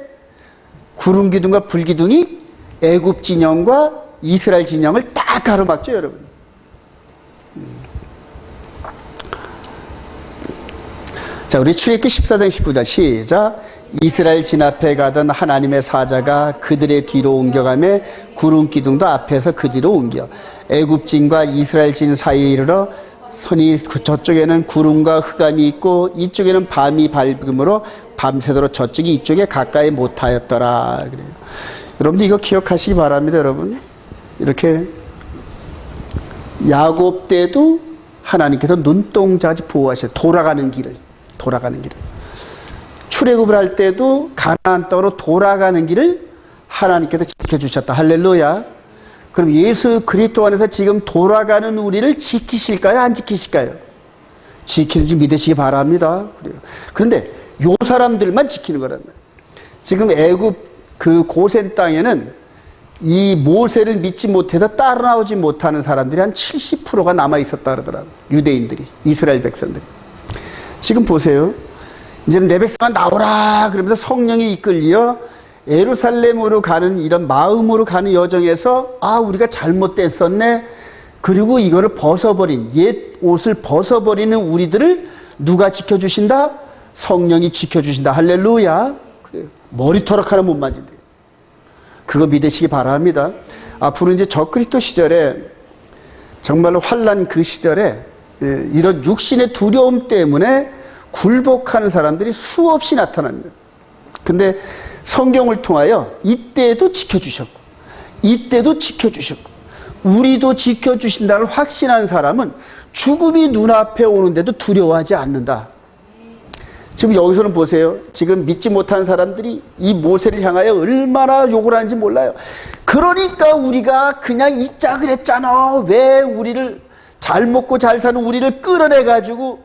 구름 기둥과 불 기둥이 애굽 진영과 이스라엘 진영을 딱 가로막죠, 여러분. 자, 우리 출애굽기 14장 19절 시작. 이스라엘 진 앞에 가던 하나님의 사자가 그들의 뒤로 옮겨가며 구름 기둥도 앞에서 그 뒤로 옮겨 애굽 진과 이스라엘 진 사이에 이르러 선이 저쪽에는 구름과 흑암이 있고 이쪽에는 밤이 밝음으로 밤새도록 저쪽이 이쪽에 가까이 못하였더라. 그래요. 여러분들 이거 기억하시기 바랍니다. 여러분 이렇게 야곱 때도 하나님께서 눈동자같이 보호하셔요. 돌아가는 길을. 출애굽을 할 때도 가나안 땅으로 돌아가는 길을 하나님께서 지켜주셨다. 할렐루야. 그럼 예수 그리스도 안에서 지금 돌아가는 우리를 지키실까요? 안 지키실까요? 지키는지 믿으시기 바랍니다. 그래요. 그런데 요 사람들만 지키는 거란 말이에요. 지금 애굽 그 고센 땅에는 이 모세를 믿지 못해서 따라 나오지 못하는 사람들이 한 70%가 남아 있었다 그러더라고요. 유대인들이, 이스라엘 백성들이. 지금 보세요. 이제는 내 백성아 나오라 그러면서 성령이 이끌려 예루살렘으로 가는 이런 마음으로 가는 여정에서 아 우리가 잘못됐었네. 그리고 이거를 벗어버린, 옛 옷을 벗어버리는 우리들을 누가 지켜주신다? 성령이 지켜주신다. 할렐루야. 그래요. 머리털 하나 못 만진대. 그거 믿으시기 바랍니다. 앞으로 이제 적그리스도 시절에 정말로 환난 그 시절에 이런 육신의 두려움 때문에 굴복하는 사람들이 수없이 나타납니다. 근데 성경을 통하여 이때도 지켜주셨고 이때도 지켜주셨고 우리도 지켜주신다를 확신하는 사람은 죽음이 눈앞에 오는데도 두려워하지 않는다. 지금 여기서는 보세요. 지금 믿지 못하는 사람들이 이 모세를 향하여 얼마나 욕을 하는지 몰라요. 그러니까 우리가 그냥 있자 그랬잖아. 왜 우리를 잘 먹고 잘 사는 우리를 끌어내가지고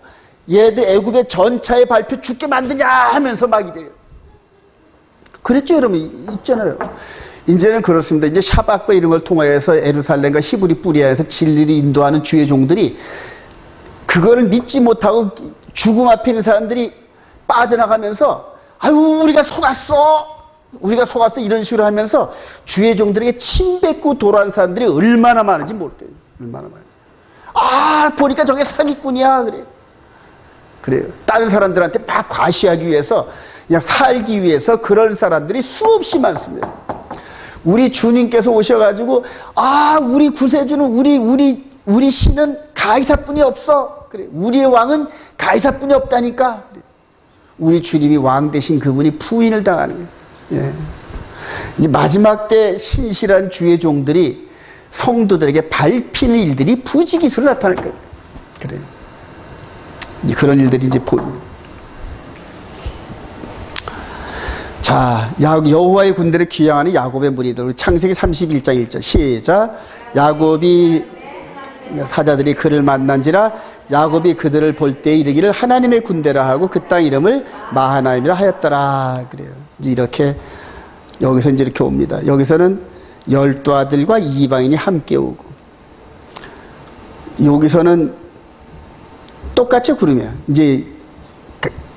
얘들 애굽의 전차에 밟혀 죽게 만드냐 하면서 막 이래요. 그랬죠 여러분. 있잖아요. 이제는 그렇습니다. 이제 샤박과 이런 걸 통하여서 예루살렘과 히브리 뿌리아에서 진리를 인도하는 주의 종들이 그거를 믿지 못하고 죽음 앞에 있는 사람들이 빠져나가면서 아유 우리가 속았어 이런 식으로 하면서 주의 종들에게 침 뱉고 돌아온 사람들이 얼마나 많은지 모를게요. 얼마나 많은지. 아 보니까 저게 사기꾼이야 그래요. 다른 사람들한테 막 과시하기 위해서 그냥 살기 위해서 그런 사람들이 수없이 많습니다. 우리 주님께서 오셔가지고 아 우리 구세주는 우리 신은 가이사뿐이 없어. 그래. 우리의 왕은 가이사뿐이 없다니까. 그래. 우리 주님이 왕 대신 그분이 부인을 당하는 거예요. 예. 이제 마지막 때 신실한 주의 종들이 성도들에게 밟히는 일들이 부지기수로 나타날 거예요. 그래. 이제 그런 일들이 이제 보입니다. 자, 여호와의 군대를 귀양하는 야곱의 무리들. 창세기 31장 1절 시작. 야곱이 사자들이 그를 만난지라 야곱이 그들을 볼 때 이르기를 하나님의 군대라 하고 그 땅 이름을 마하나임이라 하였더라. 그래요. 이렇게 여기서 이제 이렇게 옵니다. 여기서는 12아들과 이방인이 함께 오고 여기서는 똑같이 구름이야. 이제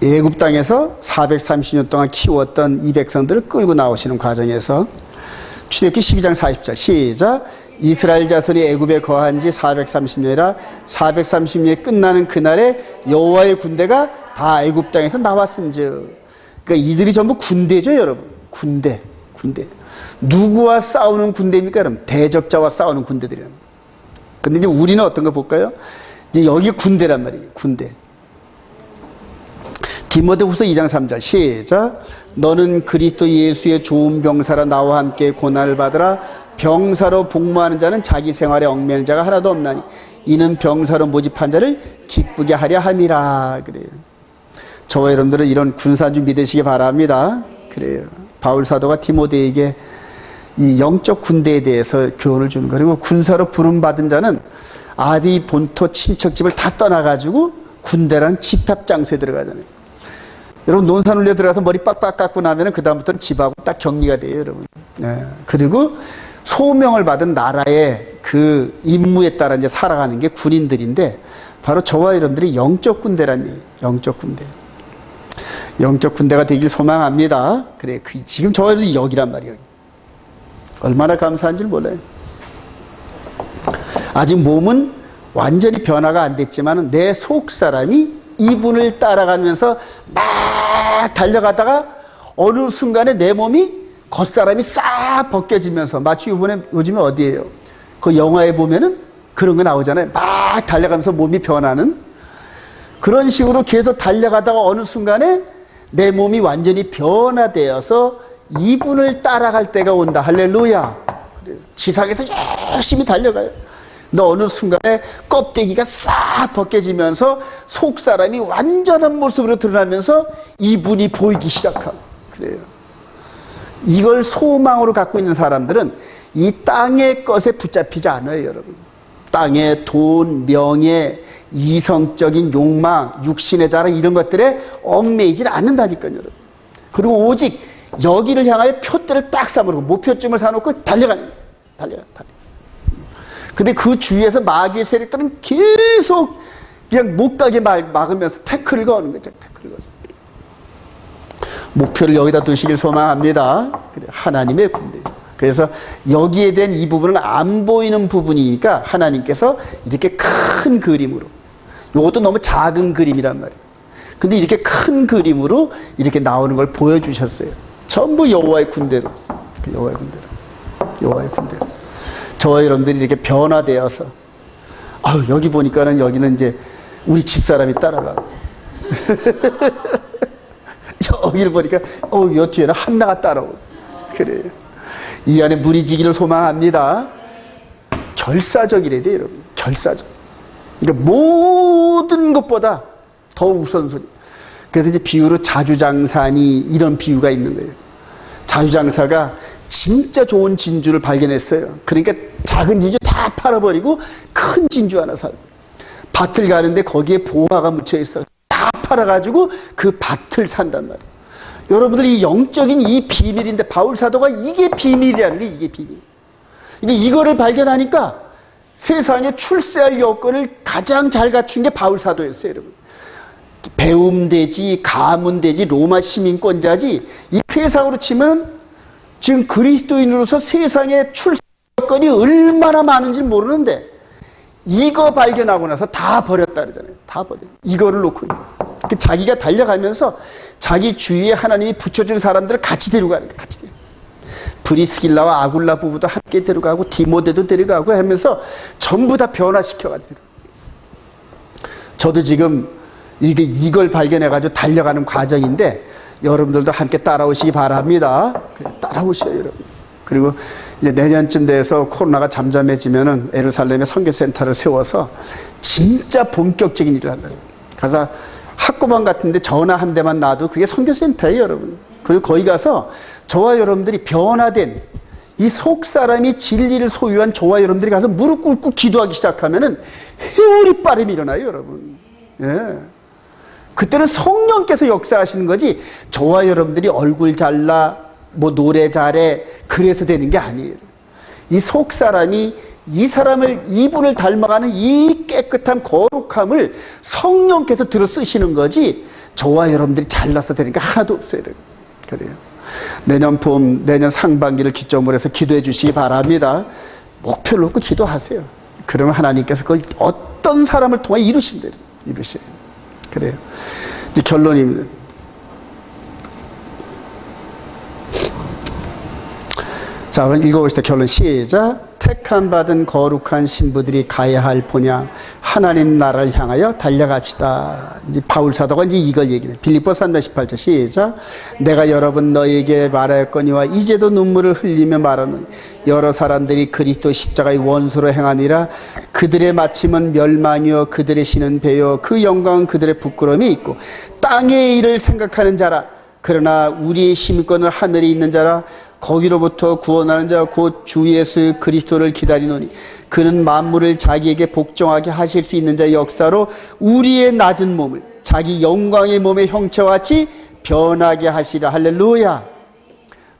애굽 땅에서 430년 동안 키웠던 이 백성들을 끌고 나오시는 과정에서 출애굽기 12장 40절 시작. 이스라엘 자손이 애굽에 거한 지 430년이라 430년이 끝나는 그날에 여호와의 군대가 다 애굽 땅에서 나왔은즉. 그러니까 이들이 전부 군대죠 여러분. 군대. 누구와 싸우는 군대입니까? 그럼 대적자와 싸우는 군대들이에요. 근데 이제 우리는 어떤 거 볼까요? 이제 여기 군대란 말이에요. 군대. 디모데후서 2장 3절 시작. 너는 그리스도 예수의 좋은 병사라 나와 함께 고난을 받으라. 병사로 복무하는 자는 자기 생활에 얽매는 자가 하나도 없나니 이는 병사로 모집한 자를 기쁘게 하려 함이라. 그래요. 저와 여러분들은 이런 군사주 믿으시기 바랍니다. 그래요. 바울 사도가 디모데에게 이 영적 군대에 대해서 교훈을 주는 거예요. 그리고 군사로 부름받은 자는 아비 본토 친척집을 다 떠나가지고 군대라는 집합장소에 들어가잖아요. 여러분 논산훈련 들어가서 머리 빡빡 깎고 나면 그 다음부터는 집하고 딱 격리가 돼요 여러분. 네. 그리고 소명을 받은 나라의 그 임무에 따라 이제 살아가는 게 군인들인데 바로 저와 여러분들이 영적 군대란 얘기예요. 영적 군대. 영적 군대가 되길 소망합니다. 그래, 지금 저와 여러분들이 여기란 말이에요. 얼마나 감사한지 몰라요. 아직 몸은 완전히 변화가 안 됐지만 내 속사람이 이분을 따라가면서 막 달려가다가 어느 순간에 내 몸이 겉사람이 싹 벗겨지면서 마치 요즘에 어디에요? 그 영화에 보면은 그런 거 나오잖아요. 막 달려가면서 몸이 변하는 그런 식으로 계속 달려가다가 어느 순간에 내 몸이 완전히 변화되어서 이분을 따라갈 때가 온다. 할렐루야. 지상에서 열심히 달려가요. 근데 어느 순간에 껍데기가 싹 벗겨지면서 속사람이 완전한 모습으로 드러나면서 이분이 보이기 시작하고 그래요. 이걸 소망으로 갖고 있는 사람들은 이 땅의 것에 붙잡히지 않아요, 여러분. 땅의 돈, 명예, 이성적인 욕망, 육신의 자랑 이런 것들에 얽매이질 않는다니까요, 여러분. 그리고 오직 여기를 향하여 표대를 딱 삼으고 목표점을 사놓고 달려가. 근데 그 주위에서 마귀의 세력들은 계속 그냥 못 가게 막으면서 태클을 거는 거죠. 목표를 여기다 두시길 소망합니다. 그래, 하나님의 군대. 그래서 여기에 대한 이 부분은 안 보이는 부분이니까 하나님께서 이렇게 큰 그림으로, 이것도 너무 작은 그림이란 말이에요. 근데 이렇게 큰 그림으로 이렇게 나오는 걸 보여주셨어요. 전부 여호와의 군대로, 여호와의 군대로. 저와 여러분들이 이렇게 변화되어서, 여기 보니까는 여기는 이제 우리 집사람이 따라가고, 여기를 보니까 여 뒤에는 한나가 따라오고, 그래요. 이 안에 무리지기를 소망합니다. 결사적이래야 돼요, 여러분. 결사적. 그러니까 모든 것보다 더 우선순위. 그래서 이제 비유로 자주장산이 이런 비유가 있는 거예요. 자주장사가 진짜 좋은 진주를 발견했어요. 그러니까 작은 진주 다 팔아버리고 큰 진주 하나 사고, 밭을 가는데 거기에 보화가 묻혀 있어. 다 팔아가지고 그 밭을 산단 말이에요. 여러분들이 영적인 이 비밀인데, 바울 사도가 이게 비밀이라는 게, 이게 비밀. 이거를 발견하니까 세상에 출세할 여건을 가장 잘 갖춘 게 바울 사도였어요, 여러분. 배움되지, 가문되지, 로마 시민권자지, 이 세상으로 치면 지금 그리스도인으로서 세상에 출세 여건이 얼마나 많은지 모르는데, 이거 발견하고 나서 다 버렸다 그러잖아요. 다 버려. 이거를 놓고. 자기가 달려가면서 자기 주위에 하나님이 붙여준 사람들을 같이 데려가는 거예요. 같이 데려가. 브리스길라와 아굴라 부부도 함께 데려가고, 디모데도 데려가고 하면서 전부 다 변화시켜가지고. 저도 지금 이걸 발견해가지고 달려가는 과정인데, 여러분들도 함께 따라오시기 바랍니다. 따라오셔요, 여러분. 그리고 이제 내년쯤 돼서 코로나가 잠잠해지면은 예루살렘에 선교센터를 세워서 진짜 본격적인 일을 한다. 가서 학구방 같은데 전화 한 대만 놔도 그게 선교센터예요, 여러분. 그리고 거기 가서 저와 여러분들이 변화된 이 속 사람이 진리를 소유한 저와 여러분들이 가서 무릎 꿇고 기도하기 시작하면은 회오리 빠름이 일어나요, 여러분. 예. 그때는 성령께서 역사하시는 거지, 저와 여러분들이 얼굴 잘나, 노래 잘해, 그래서 되는 게 아니에요. 이 속 사람이 이 사람을, 이분을 닮아가는 이 깨끗함, 거룩함을 성령께서 들어 쓰시는 거지, 저와 여러분들이 잘나서 되니까 하나도 없어요. 그래요. 내년 봄, 내년 상반기를 기점으로 해서 기도해 주시기 바랍니다. 목표를 놓고 기도하세요. 그러면 하나님께서 그걸 어떤 사람을 통해 이루시면 돼요. 이루셔요. 그래요. 이제 결론입니다. 자, 읽어보시다. 결론 시작. 택함 받은 거룩한 신부들이 가야 할 본향 하나님 나라를 향하여 달려갑시다. 이제 바울 사도가 이제 이걸 얘기해. 빌립보서 3장 18절 시작. 내가 여러 번 너에게 말하였거니와 이제도 눈물을 흘리며 말하노니 여러 사람들이 그리스도 십자가의 원수로 행하니라. 그들의 마침은 멸망이요 그들의 신은 배요 그 영광은 그들의 부끄러움이 있고 땅의 일을 생각하는 자라. 그러나 우리의 심권은 하늘에 있는 자라. 거기로부터 구원하는 자 곧 주 예수 그리스도를 기다리노니 그는 만물을 자기에게 복종하게 하실 수 있는 자의 역사로 우리의 낮은 몸을 자기 영광의 몸의 형체와 같이 변하게 하시라. 할렐루야.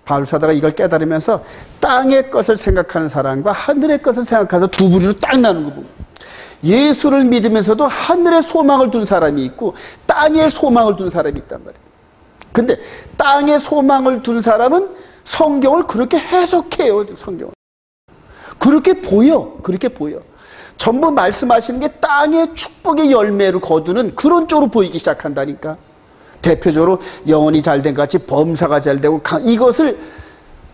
바울 사도가 이걸 깨달으면서 땅의 것을 생각하는 사람과 하늘의 것을 생각해서 두 부류로 딱 나누는 거 보면, 예수를 믿으면서도 하늘의 소망을 둔 사람이 있고 땅의 소망을 둔 사람이 있단 말이에요. 근데 땅의 소망을 둔 사람은 성경을 그렇게 해석해요. 성경을 그렇게 보여. 전부 말씀하시는 게 땅의 축복의 열매를 거두는 그런 쪽으로 보이기 시작한다니까. 대표적으로 영혼이 잘된 것 같이 범사가 잘되고, 이것을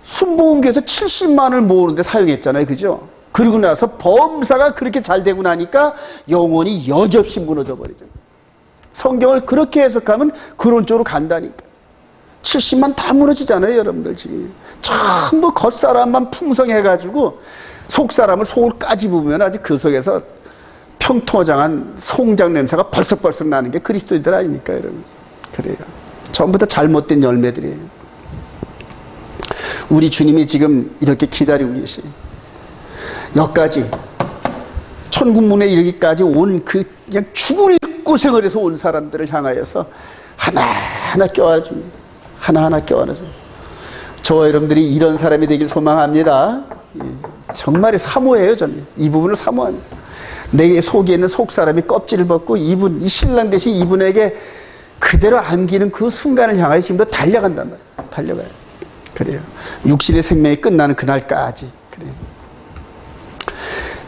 순복음교에서 70만을 모으는데 사용했잖아요. 그죠? 그리고 나서 범사가 그렇게 잘되고 나니까 영혼이 여지없이 무너져 버리죠. 성경을 그렇게 해석하면 그런 쪽으로 간다니까. 70만 다 무너지잖아요, 여러분들 지금. 전부 겉사람만 풍성해가지고 속사람을 속을 까집으면 아직 그 속에서 평토장한 송장 냄새가 벌썩벌썩 나는 게 그리스도인들 아닙니까, 여러분? 그래요. 전부 다 잘못된 열매들이에요. 우리 주님이 지금 이렇게 기다리고 계세요. 여기까지 천국문에 이르기까지 온 그 그냥 죽을 고생을 해서 온 사람들을 향하여서 하나하나 껴안아줍니다. 하나하나 껴안아줍니다. 저와 여러분들이 이런 사람이 되길 소망합니다. 정말 사모해요. 저는 이 부분을 사모합니다. 내 속에 있는 속사람이 껍질을 벗고 이 신랑 대신 이분에게 그대로 안기는 그 순간을 향하여 지금도 달려간단 말이에요. 달려가요. 그래요. 육신의 생명이 끝나는 그날까지. 그래요.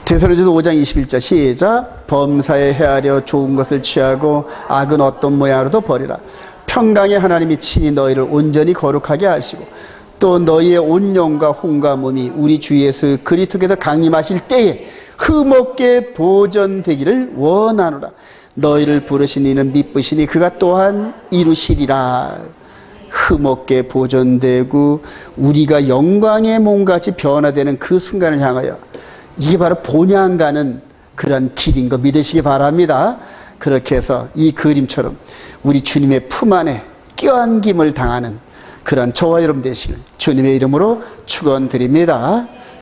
데살로니가서 5장 21절 시작. 범사에 헤아려 좋은 것을 취하고 악은 어떤 모양으로도 버리라. 평강의 하나님이 친히 너희를 온전히 거룩하게 하시고 또 너희의 온 영과 혼과 몸이 우리 주 예수 그리스도께서 강림하실 때에 흠없게 보존되기를 원하노라. 너희를 부르신 이는 미쁘시니 그가 또한 이루시리라. 흠없게 보존되고 우리가 영광의 몸같이 변화되는 그 순간을 향하여, 이게 바로 본향가는 그런 길인 거 믿으시기 바랍니다. 그렇게 해서 이 그림처럼 우리 주님의 품 안에 껴안김을 당하는 그런 저와 여러분 되시길 주님의 이름으로 축원드립니다.